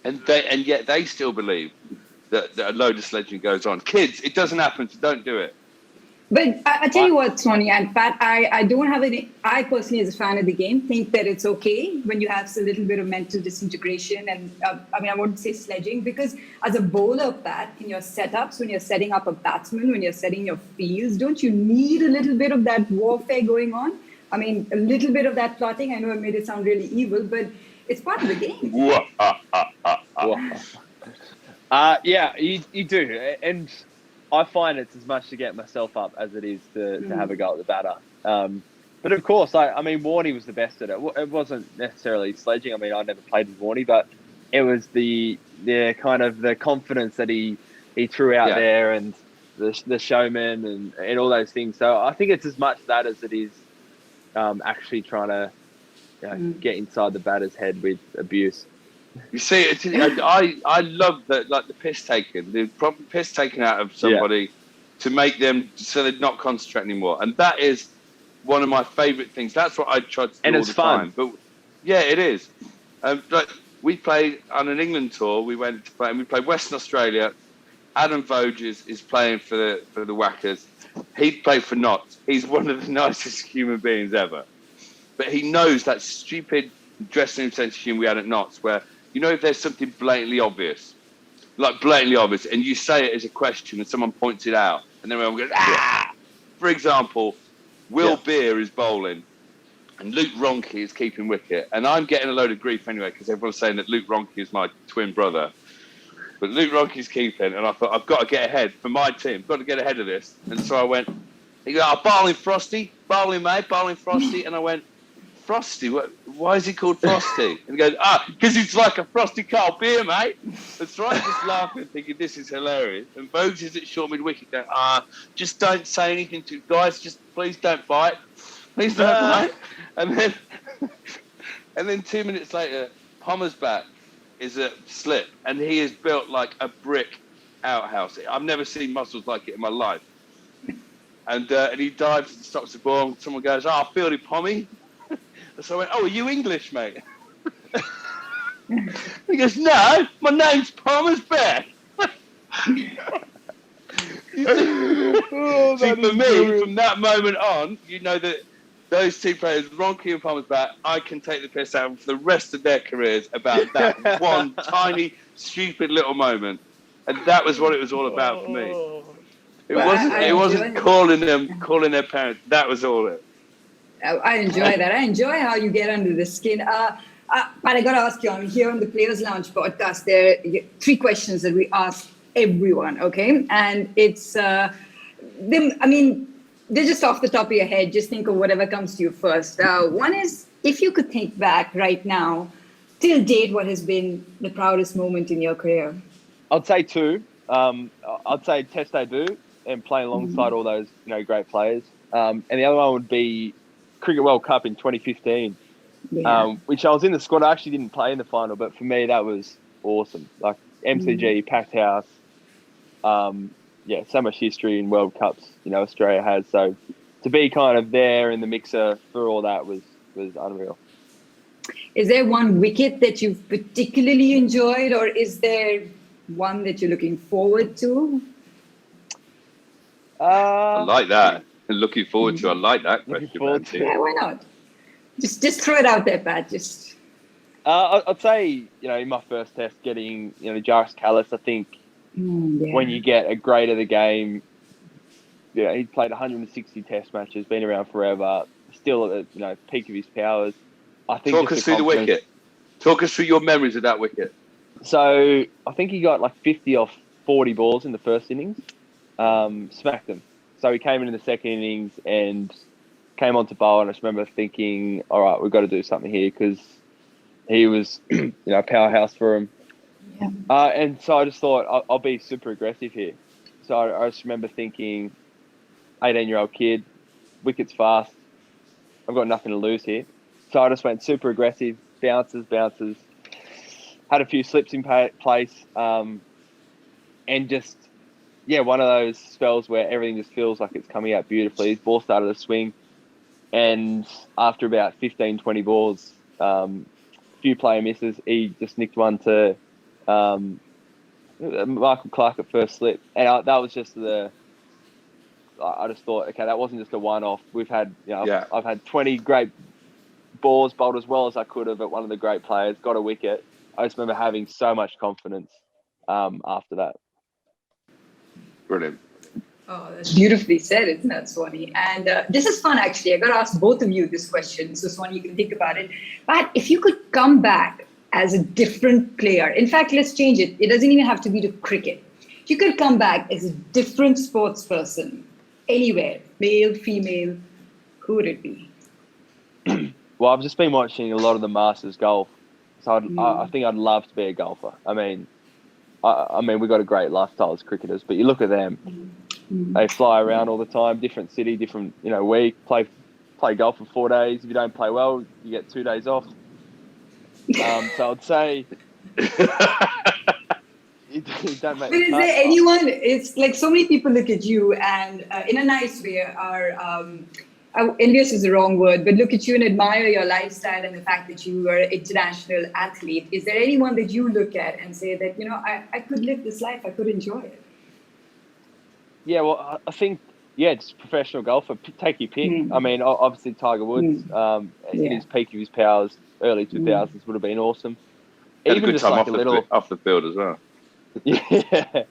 and yet they still believe that a load of sledging goes on. Kids, it doesn't happen, so don't do it. But I tell you what, Swanny and Pat, I don't have any. I personally, as a fan of the game, think that it's okay when you have a little bit of mental disintegration. And I wouldn't say sledging, because as a bowler, Pat, in your setups, when you're setting up a batsman, when you're setting your fields, don't you need a little bit of that warfare going on? I mean, a little bit of that plotting. I know I made it sound really evil, but it's part of the game. Yeah, you do. And I find it's as much to get myself up as it is to have a go at the batter. But of course, I mean, Warney was the best at it. It wasn't necessarily sledging. I mean, I never played with Warney, but it was the kind of the confidence that he threw out there, and the showman and all those things. So I think it's as much that as it is actually trying to get inside the batter's head with abuse. You see, I love that, like the piss taken, the proper piss taken out of somebody to make them so they're not concentrate anymore, and that is one of my favourite things. That's what I try to do and all it's the fun. time. But yeah, it is. Like we played on an England tour. We went to play, and we played Western Australia. Adam Voges is playing for the Whackers. He played for Notts. He's one of the nicest human beings ever, but he knows that stupid dressing room sense of humour we had at Notts, where, you know, if there's something blatantly obvious, and you say it as a question and someone points it out, and then everyone goes, ah! For example, Will Beer is bowling and Luke Ronke is keeping wicket. And I'm getting a load of grief anyway because everyone's saying that Luke Ronke is my twin brother. But Luke Ronke's keeping, and I thought, I've got to get ahead for my team. I've got to get ahead of this. And so I went, he goes, bowling Frosty, bowling mate, bowling Frosty. And I went, Frosty? Why is he called Frosty? And he goes, because it's like a frosty cold beer, mate. That's right, just laughing, thinking this is hilarious. And Bogues is at short mid-wicket going, just don't say anything to guys, just please don't bite. Please don't bite. And then 2 minutes later, Palmer's back is a slip, and he is built like a brick outhouse. I've never seen muscles like it in my life. And he dives and stops the ball, and someone goes, fielded Pommy. So I went, are you English, mate? He goes, no, my name's Palmer's Bear. See, for me, from that moment on, you know that those two players, Ronke and Palmer's Bat, I can take the piss out for the rest of their careers about that one tiny, stupid little moment. And that was what it was all about for me. It wasn't calling their parents. That was all it. I enjoy that. I enjoy how you get under the skin. But I got to ask you, I'm here on the Players Lounge podcast. There are 3 questions that we ask everyone, okay? And it's, they're just off the top of your head. Just think of whatever comes to you first. One is, if you could think back right now, till date, what has been the proudest moment in your career? I'd say 2. I'd say Test debut and playing alongside all those great players. And the other one would be Cricket World Cup in 2015. which I was in the squad. I actually didn't play in the final, but for me, that was awesome. Like MCG, packed house. So much history in World Cups, Australia has. So to be kind of there in the mixer for all that was unreal. Is there one wicket that you've particularly enjoyed, or is there one that you're looking forward to? I like that. Looking forward to. I like that question. Yeah, why not? Just throw it out there, Pat. Just. I'd say, in my first test, getting Jarvis Callis. I think when you get a great of the game, he played 160 test matches, been around forever, still at the peak of his powers. I think talk us through the wicket. Talk us through your memories of that wicket. So I think he got like 50 off 40 balls in the first innings, smacked them. So he came in the second innings and came on to bowl, and I just remember thinking, all right, we've got to do something here, because he was a powerhouse for him. Yeah. And so I just thought I'll be super aggressive here. So I just remember thinking, 18-year-old kid, wicket's fast, I've got nothing to lose here. So I just went super aggressive, bounces, had a few slips in place, and just, one of those spells where everything just feels like it's coming out beautifully. His ball started to swing, and after about 15, 20 balls, few player misses, he just nicked one to Michael Clark at first slip. And that was just I just thought, okay, that wasn't just a one-off. We've had, I've had 20 great balls bowled as well as I could have at one of the great players, got a wicket. I just remember having so much confidence after that. Brilliant. Oh, that's beautifully said, isn't that, Swanny? And this is fun, actually. I got to ask both of you this question. So, Swanny, you can think about it. But if you could come back as a different player, in fact, let's change it. It doesn't even have to be to cricket. If you could come back as a different sports person, anywhere, male, female, who would it be? Well, I've just been watching a lot of the Masters golf. So I think I'd love to be a golfer. I mean, we've got a great lifestyle as cricketers, but you look at them, they fly around all the time, different city, different, week, play golf for 4 days. If you don't play well, you get 2 days off. So I'd say... Don't make but is there anyone, it's like so many people look at you and in a nice way are... envious is the wrong word, but look at you and admire your lifestyle and the fact that you are an international athlete. Is there anyone that you look at and say that, I could live this life, I could enjoy it? Yeah, well, I think, just professional golfer, take your pick. I mean, obviously Tiger Woods, in his peak of his powers, early 2000s would have been awesome. Had even a good time like off the field as well. Yeah.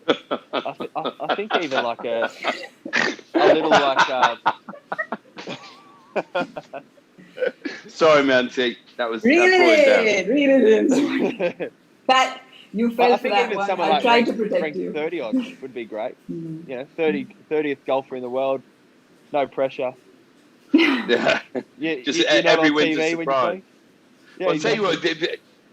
I think even like a little like... Sorry, Mayanti. That was really. But you fell for that one. I'm trying to protect you. 30 odd would be great. 30th golfer in the world. No pressure. Yeah. Just every win's a surprise. I'll tell you what.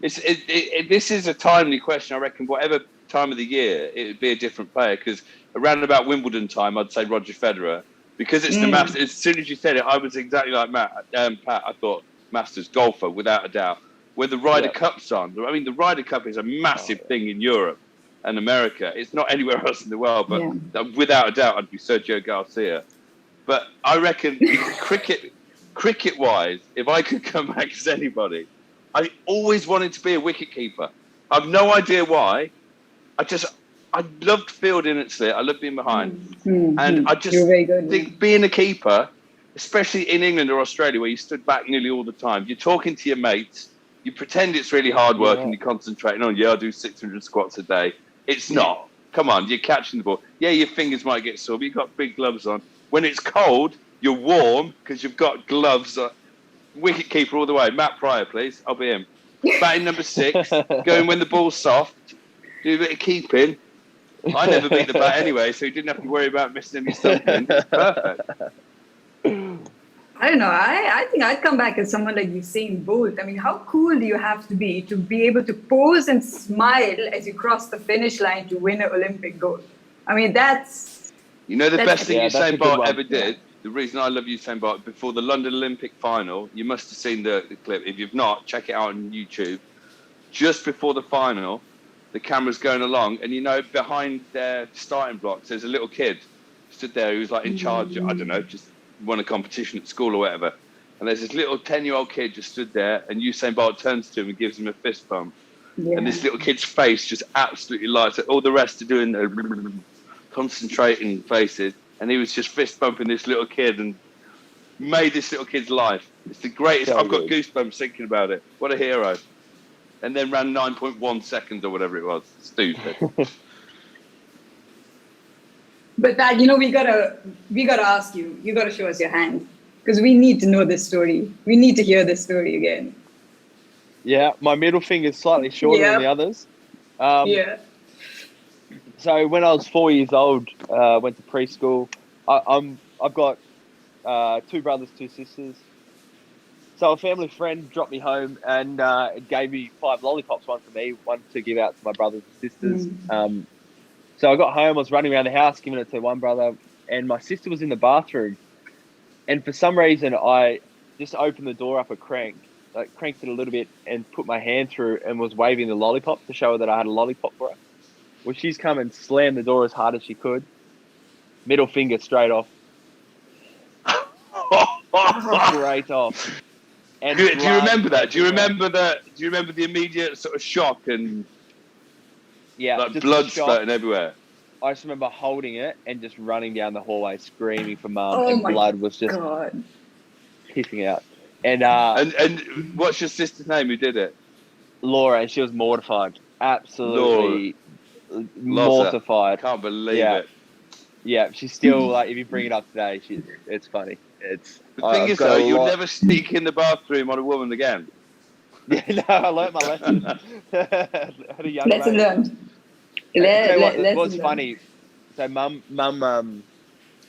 This is a timely question. I reckon whatever time of the year, it would be a different player, because around about Wimbledon time, I'd say Roger Federer. Because it's the Masters. As soon as you said it, I was exactly like Pat. I thought Masters golfer, without a doubt. Where the Ryder Cup's on. I mean, the Ryder Cup is a massive thing in Europe and America. It's not anywhere else in the world, but without a doubt, I'd be Sergio Garcia. But I reckon cricket-wise, if I could come back as anybody, I always wanted to be a wicket-keeper. I've no idea why. I loved fielding at Slit. I loved being behind. And I just think being a keeper, especially in England or Australia, where you stood back nearly all the time, you're talking to your mates, you pretend it's really hard work and you're concentrating on, I do 600 squats a day. It's not. Come on, you're catching the ball. Yeah, your fingers might get sore, but you've got big gloves on. When it's cold, you're warm because you've got gloves on. Wicket keeper all the way. Matt Pryor, please. I'll be him. Batting number 6, going when the ball's soft, do a bit of keeping. I never beat the bat anyway, so you didn't have to worry about missing any stumping. It's perfect. I don't know. I think I'd come back as someone like Usain Bolt. I mean, how cool do you have to be able to pose and smile as you cross the finish line to win an Olympic gold? I mean, that's... the best thing Usain Bolt ever did the reason I love Usain Bolt, before the London Olympic final, you must have seen the clip. If you've not, check it out on YouTube. Just before the final, the camera's going along, and behind their starting blocks, there's a little kid stood there who's like in charge. I don't know, just won a competition at school or whatever. And there's this little 10-year-old kid just stood there, and Usain Bolt turns to him and gives him a fist bump. Yeah. And this little kid's face just absolutely lights up. All the rest are doing their concentrating faces, and he was just fist bumping this little kid and made this little kid's life. It's the greatest. I've got goosebumps thinking about it. What a hero. And then ran 9.1 seconds or whatever it was. Stupid. But Pat, we gotta ask you. You gotta show us your hand, because we need to know this story. We need to hear this story again. Yeah, my middle finger is slightly shorter than the others. So when I was 4 years old, went to preschool. I've got 2 brothers, 2 sisters. So a family friend dropped me home and it gave me 5 lollipops, one for me, one to give out to my brothers and sisters. So I got home, I was running around the house, giving it to one brother, and my sister was in the bathroom. And for some reason, I just opened the door up a crank, like cranked it a little bit and put my hand through and was waving the lollipop to show her that I had a lollipop for her. Well, she's come and slammed the door as hard as she could. Middle finger straight off. Straight off. And do you remember that? Do you remember the immediate sort of shock and like blood spurting everywhere? I just remember holding it and just running down the hallway screaming for mum, and blood was just pissing out. And what's your sister's name who did it? Laura, and she was mortified. Absolutely mortified. Can't believe it. Yeah, she's still like, if you bring it up today, it's funny. The thing is, though, you'll never sneak in the bathroom on a woman again. Yeah, no, I learnt my lesson. Lesson learned. What's funny? So, mum,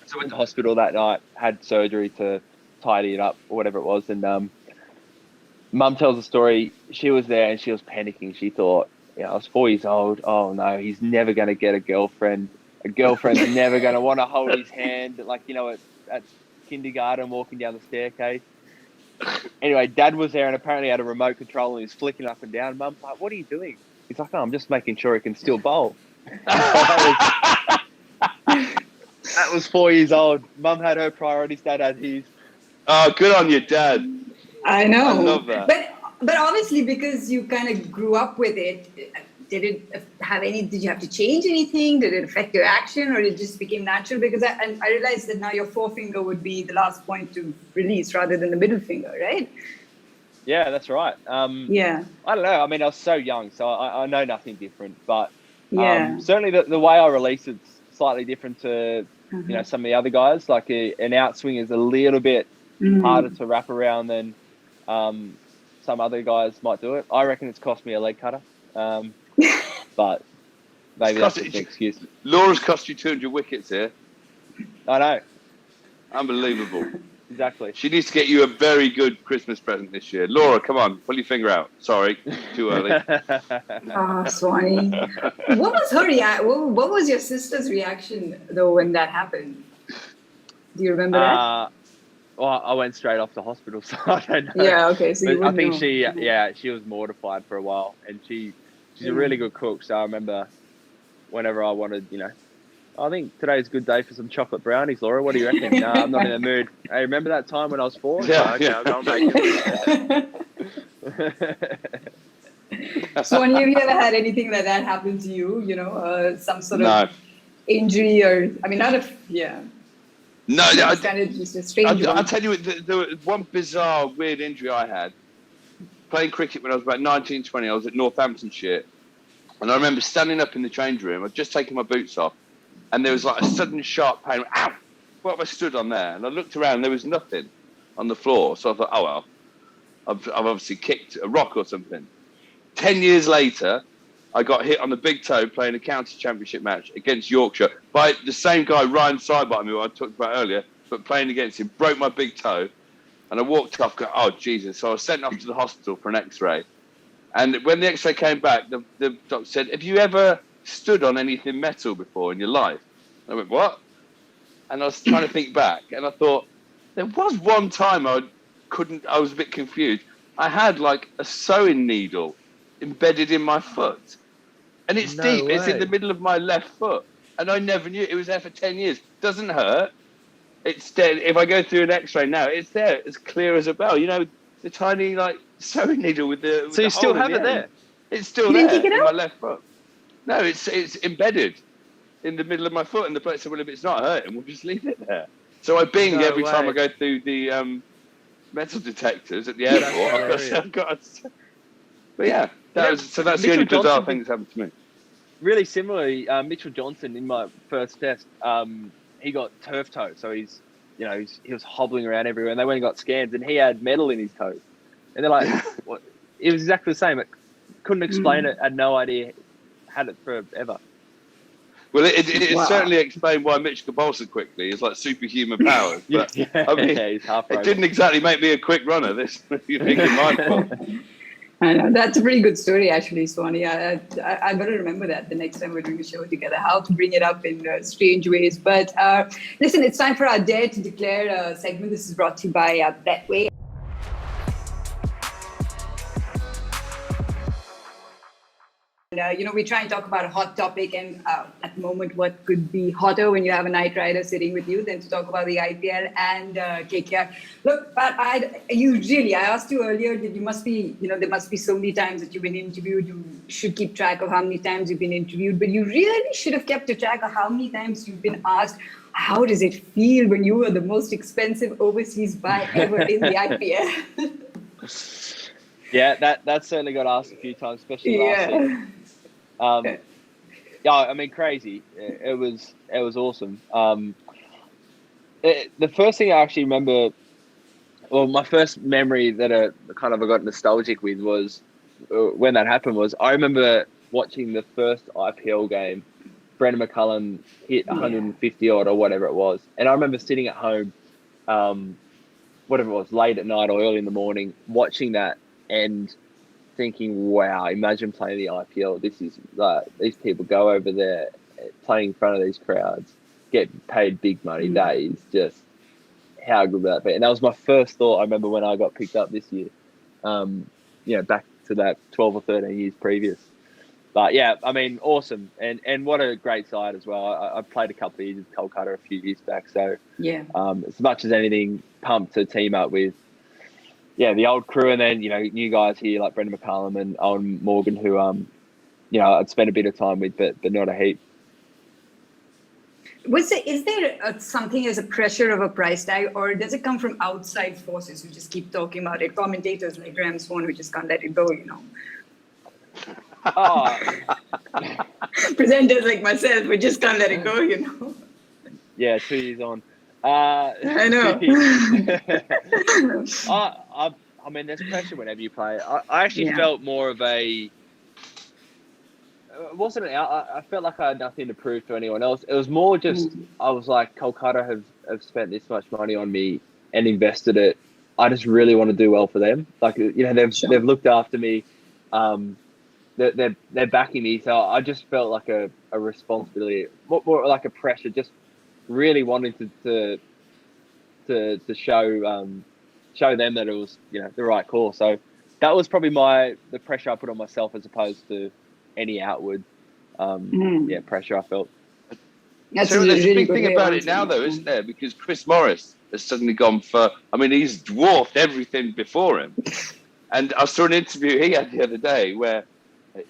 so went to hospital that night, had surgery to tidy it up or whatever it was, and mum tells a story. She was there and she was panicking. She thought, I was 4 years old. Oh no, he's never going to get a girlfriend. A girlfriend's never going to want to hold his hand, like at kindergarten, walking down the staircase. Anyway, Dad was there and apparently had a remote control and he's flicking up and down. Mum's like, "What are you doing?" He's like, "Oh, I'm just making sure he can still bowl." That was 4 years old. Mum had her priorities, Dad had his. Oh, good on you, Dad. I know. I love that. But obviously, because you kind of grew up with it, did you have to change anything? Did it affect your action, or it just became natural? Because I realized that now your forefinger would be the last point to release rather than the middle finger, right? Yeah, that's right. Yeah. I don't know. I mean, I was so young, so I know nothing different. But certainly the way I release it's slightly different to some of the other guys. Like an outswing is a little bit harder to wrap around than some other guys might do it. I reckon it's cost me a leg cutter. But maybe that's an excuse. Laura's cost you 200 wickets here. I know. Unbelievable. Exactly. She needs to get you a very good Christmas present this year. Laura, come on, pull your finger out. Sorry, too early. Swanny. What was her what was your sister's reaction though when that happened? Do you remember that? Well, I went straight off to hospital, so I don't know. Yeah, okay. So you I think she was mortified for a while, and she's a really good cook. So I remember whenever I wanted, I think today's a good day for some chocolate brownies, Laura. What do you reckon? No, I'm not in the mood. Hey, remember that time when I was 4? Yeah, I'll go and make it. Swanny, have you ever had anything like that happen to you? Some sort of injury or, No, I'll tell you, there was one bizarre, weird injury I had. Playing cricket when I was about 19, 20, I was at Northamptonshire. And I remember standing up in the change room, I'd just taken my boots off, and there was like a sudden sharp pain. Ow! What have I stood on there? And I looked around, and there was nothing on the floor. So I thought, oh well, I've obviously kicked a rock or something. 10 years later, I got hit on the big toe playing a county championship match against Yorkshire by the same guy, Ryan Sidebottom, who I talked about earlier, but playing against him, broke my big toe. And I walked off, going, oh, Jesus. So I was sent off to the hospital for an x-ray. And when the x-ray came back, the doctor said, have you ever stood on anything metal before in your life? I went, what? And I was trying to think back, and I thought there was one time I was a bit confused. I had like a sewing needle embedded in my foot, and it's deep. It's in the middle of my left foot, and I never knew it was there for 10 years. Doesn't hurt. It's dead. If I go through an X-ray now, it's there, as clear as a bell. You know, the tiny like sewing needle with the. So you still have it there? It's still there in my left foot. No, it's embedded in the middle of my foot, and the bloke said, "Well, if it's not hurting, we'll just leave it there." So I bing every time I go through the metal detectors at the airport. But yeah, that's the only bizarre thing that's happened to me. Really similarly, Mitchell Johnson in my first test, he got turf toe, so he was hobbling around everywhere, and they went and got scans, and he had metal in his toes, and they're like, "What?" It was exactly the same. It couldn't explain it. Had no idea. Had it forever. Well, it certainly explained why Mitch could bowl so quickly. It's like superhuman powers. But, I mean, it didn't exactly make me a quick runner. This, you think, in my fault. I know, that's a pretty good story, actually, Swanny. I better remember that the next time we're doing a show together, how to bring it up in strange ways. But listen, it's time for our Dare to Declare segment. This is brought to you by Betway. We try and talk about a hot topic, and at the moment, what could be hotter when you have a Knight Rider sitting with you than to talk about the IPL and KKR. Look, Pat, I asked you earlier that there must be so many times that you've been interviewed. You should keep track of how many times you've been interviewed, but you really should have kept a track of how many times you've been asked, how does it feel when you were the most expensive overseas buy ever in the IPL? Yeah, that certainly got asked a few times, especially last season. I mean, crazy. It was awesome. The first thing I actually remember, well, my first memory that I got nostalgic with was when that happened. Was I remember watching the first IPL game. Brendan McCullum hit 150 odd or whatever it was, and I remember sitting at home, whatever it was, late at night or early in the morning, watching that and thinking, wow, imagine playing the IPL. This is these people go over there, playing in front of these crowds, get paid big money. That is just, how good would that be? And that was my first thought. I remember when I got picked up this year, back to that 12 or 13 years previous. But yeah, I mean, awesome. And what a great side as well. I played a couple of years with Kolkata a few years back. So as much as anything, pumped to team up with the old crew, and then, new guys here like Brendan McCullum and Owen Morgan, who, I'd spent a bit of time with, but not a heap. Is there something as a pressure of a price tag, or does it come from outside forces who just keep talking about it? Commentators like Graeme, Swann, who just can't let it go, Oh. Presenters like myself, we just can't let it go, Yeah, 2 years on. I know. I mean, there's pressure whenever you play. I actually felt more of a. It wasn't. I felt like I had nothing to prove to anyone else. It was more just. I was like, Kolkata have spent this much money on me and invested it. I just really want to do well for them. Like, they've looked after me. They're backing me, so I just felt like a responsibility, more like a pressure, just really wanting to show them that it was the right call. So that was probably the pressure I put on myself, as opposed to any outward pressure I felt. So there's a big thing about it now, though, isn't there? Because Chris Morris has suddenly gone for. I mean, he's dwarfed everything before him. And I saw an interview he had the other day where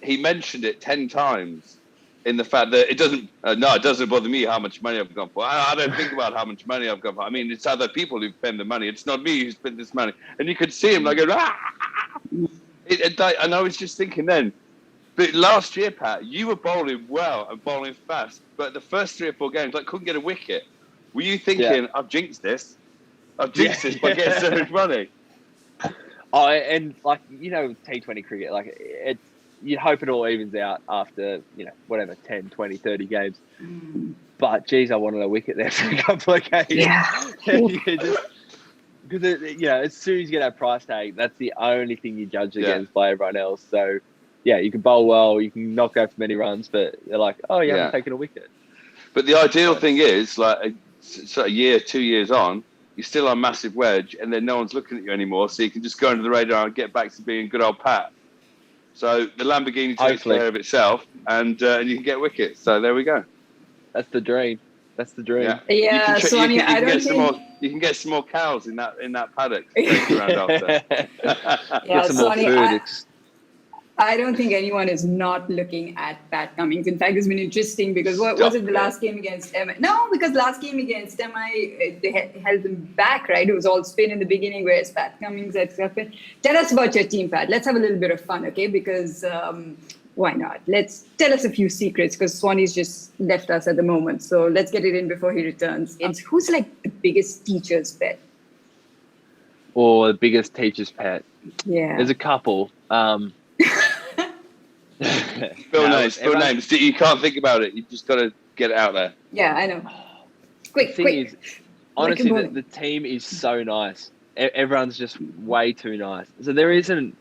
he mentioned it 10 times, in the fact that it doesn't bother me how much money I've gone for. I don't think about how much money I've gone for. I mean, it's other people who spend the money. It's not me who spent this money. And you could see him like, and I was just thinking then, but last year, Pat, you were bowling well and bowling fast, but the first 3 or 4 games, couldn't get a wicket. Were you thinking, I've jinxed this? I've jinxed this by getting so much money? Oh, and T20 cricket, you'd hope it all evens out after, 10, 20, 30 games. But, geez, I wanted a wicket there for a couple of games. Yeah. Because, as soon as you get that price tag, that's the only thing you judge against by everyone else. So, you can bowl well, you can not go for many runs, but they're like, oh, you haven't taken a wicket. But the ideal thing is, sort of year, 2 years on, you're still on massive wedge, and then no one's looking at you anymore, so you can just go under the radar and get back to being good old Pat. So the Lamborghini takes care of itself, and you can get wickets. So there we go. That's the dream. That's the dream. Yeah, Swanny, I don't think... You can get some more cows in that paddock. Around after. Yeah, some more Swanny, food. I don't think anyone is not looking at Pat Cummins. In fact, it's been interesting because was it the last game against MI? No, because last game against MI, they held them back, right? It was all spin in the beginning, whereas Pat Cummins had spin. Tell us about your team, Pat. Let's have a little bit of fun, okay? Because why not? Tell us a few secrets, because Swanny's just left us at the moment. So let's get it in before he returns. Who's like the biggest teacher's pet? Or the biggest teacher's pet? Yeah. There's a couple. Spill names. You can't think about it. You just got to get it out there. Yeah, I know. Quick. Honestly, the team is so nice. Everyone's just way too nice. So there isn't.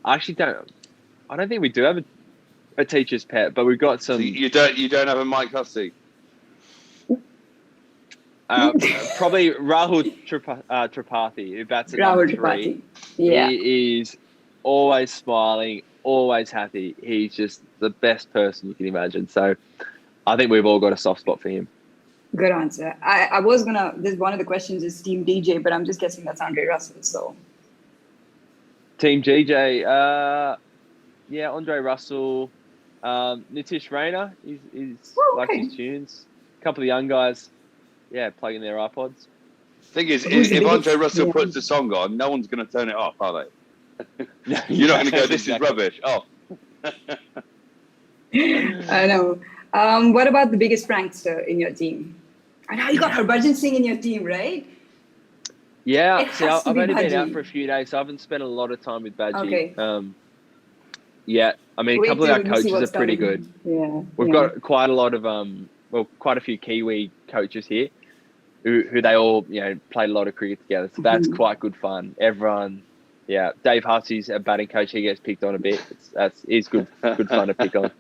I don't think we do have a teacher's pet, but we've got some. So you don't have a Mike Hussey. Probably Rahul Tripathi, who bats at Rahul number 3. Yeah. He is always smiling, always happy. He's just the best person you can imagine. So I think we've all got a soft spot for him. Good answer. I was gonna. This one of the questions is Team DJ, but I'm just guessing that's Andre Russell. So Team GJ, yeah, Andre Russell, Nitish Rayner is likes his tunes. A couple of young guys, plugging their iPods. Thing is, if Andre Russell puts the song on, no one's going to turn it off, are they? You're not going to go, this is rubbish. Oh. I know. What about the biggest prankster in your team? I know you got Harbhajan Singh in your team, right? Yeah, I've only been out for a few days, so I haven't spent a lot of time with Badgie. Okay. Yeah, I mean, a couple of our coaches are pretty good. Yeah, we've got quite a lot of quite a few Kiwi coaches here, who they all played a lot of cricket together. So that's quite good fun. Everyone, Dave Hussey's a batting coach. He gets picked on a bit. It's good fun to pick on.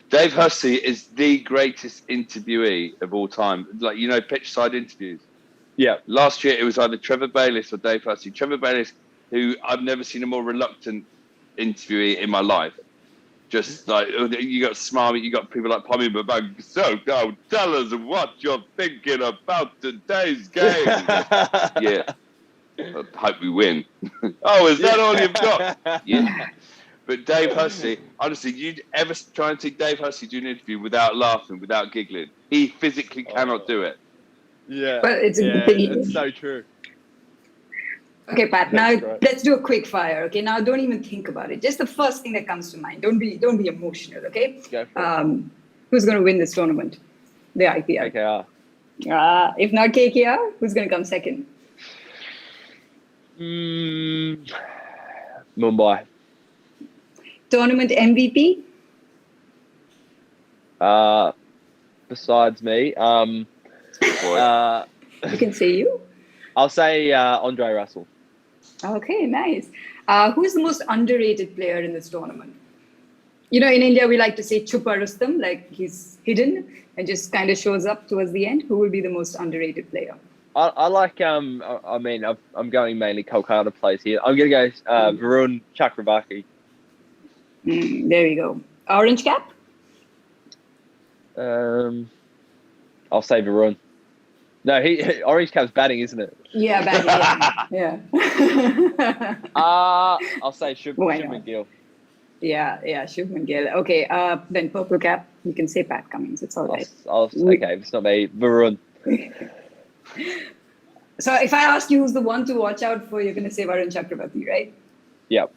Dave Hussey is the greatest interviewee of all time. Like pitch side interviews. Yeah. Last year it was either Trevor Bayliss or Dave Hussey. Trevor Bayliss, who I've never seen a more reluctant interviewee in my life. Just like you got Smarmy, you got people like Pommy Babang. So now tell us what you're thinking about today's game. Yeah. I hope we win. Oh, is that all you've got? Yeah. But Dave Hussey, honestly, you'd ever try and see Dave Hussey do an interview without laughing, without giggling? He physically cannot do it. Yeah. But it's it's so true. Okay, Pat, now let's do a quick fire, okay? Now don't even think about it. Just the first thing that comes to mind. Don't be emotional, okay? Go for it. Who's going to win this tournament? The IPL. KKR. If not KKR, who's going to come second? Mumbai. Tournament MVP? Besides me, you can say you. I'll say Andre Russell. Okay, nice. Who's the most underrated player in this tournament? In India, we like to say Chupa Rustam, like he's hidden and just kind of shows up towards the end. Who will be the most underrated player? I like, I'm going mainly Kolkata plays here. I'm going to go Varun Chakravarti. There we go. Orange cap? I'll say Varun. No, orange cap's batting, isn't it? Yeah, batting. Yeah. I'll say Shubman Gill. Yeah, Shubman Gill. Okay, then purple cap. You can say Pat Cummins. It's all right. Okay, if it's not me, Varun. So if I ask you who's the one to watch out for, you're going to say Varun Chakravarti, right? Yep.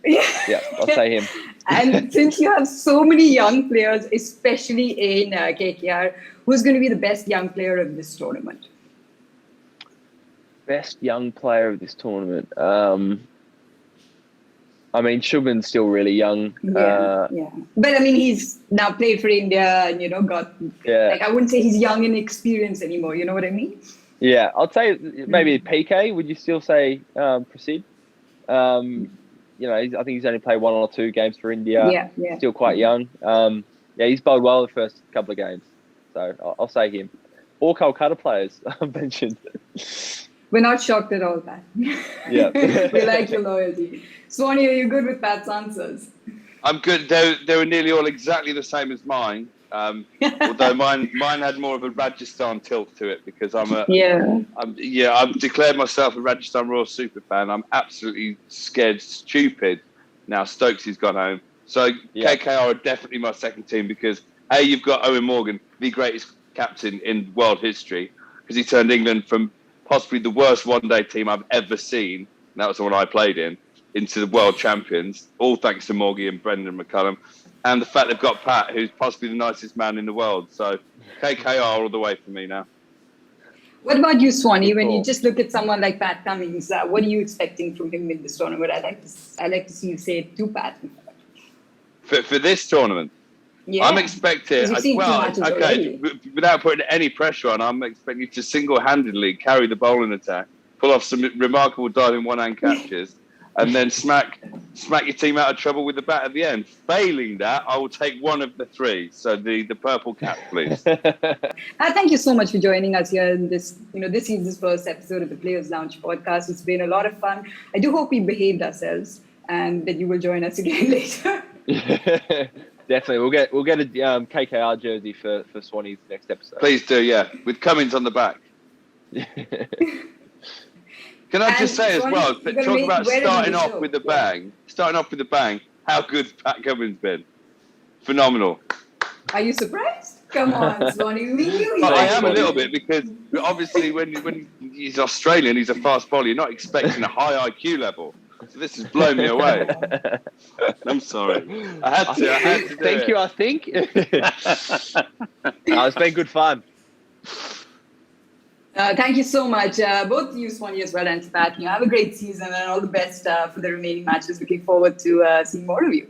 Yeah, I'll say him. And since you have so many young players, especially in KKR, who's going to be the best young player of this tournament? Best young player of this tournament? I mean, Shubman's still really young. Yeah. But I mean, he's now played for India and, got, like, I wouldn't say he's young in experience anymore. You know what I mean? Yeah, I'll say maybe PK. Would you still say Prasid? I think he's only played 1 or 2 games for India. Yeah. Still quite young. He's bowled well the first couple of games. So I'll say him. All Kolkata players mentioned. We're not shocked at all, Pat. Yeah. We like your loyalty. Swanny, are you good with Pat's answers? I'm good. They were nearly all exactly the same as mine. Although mine had more of a Rajasthan tilt to it because I've declared myself a Rajasthan Royals super fan. I'm absolutely scared stupid now Stokes has gone home. So KKR are definitely my second team because you've got Owen Morgan, the greatest captain in world history, because he turned England from possibly the worst one-day team I've ever seen, and that was the one I played in, into the world champions, all thanks to Morgie and Brendan McCullum. And the fact they've got Pat, who's possibly the nicest man in the world. So KKR all the way for me now. What about you, Swanny? When you just look at someone like Pat Cummins, what are you expecting from him in this tournament? I like to see you say it to Pat. For this tournament? Yeah. I'm expecting, without putting any pressure on, I'm expecting you to single-handedly carry the bowling attack, pull off some remarkable diving one-hand catches, and then smack your team out of trouble with the bat at the end. Failing that, I will take one of the three. So the purple cap, please. Thank you so much for joining us here in this season's first episode of the Players Lounge podcast. It's been a lot of fun. I do hope we behaved ourselves and that you will join us again later. Definitely, we'll get a KKR jersey for Swanny's next episode. Please do, yeah, with Cummins on the back. Can I just say Swanny, as well, talk about starting off with a bang. How good's Pat Cummins been? Phenomenal. Are you surprised? Come on, Swanny. We knew I am a little bit because obviously when he's Australian, he's a fast bowler. You're not expecting a high IQ level. So this has blown me away. I'm sorry. I had to Thank you, I think. It's been good fun. Thank you so much, both you, Swanny, as well, and to Pat. Have a great season and all the best for the remaining matches. Looking forward to seeing more of you.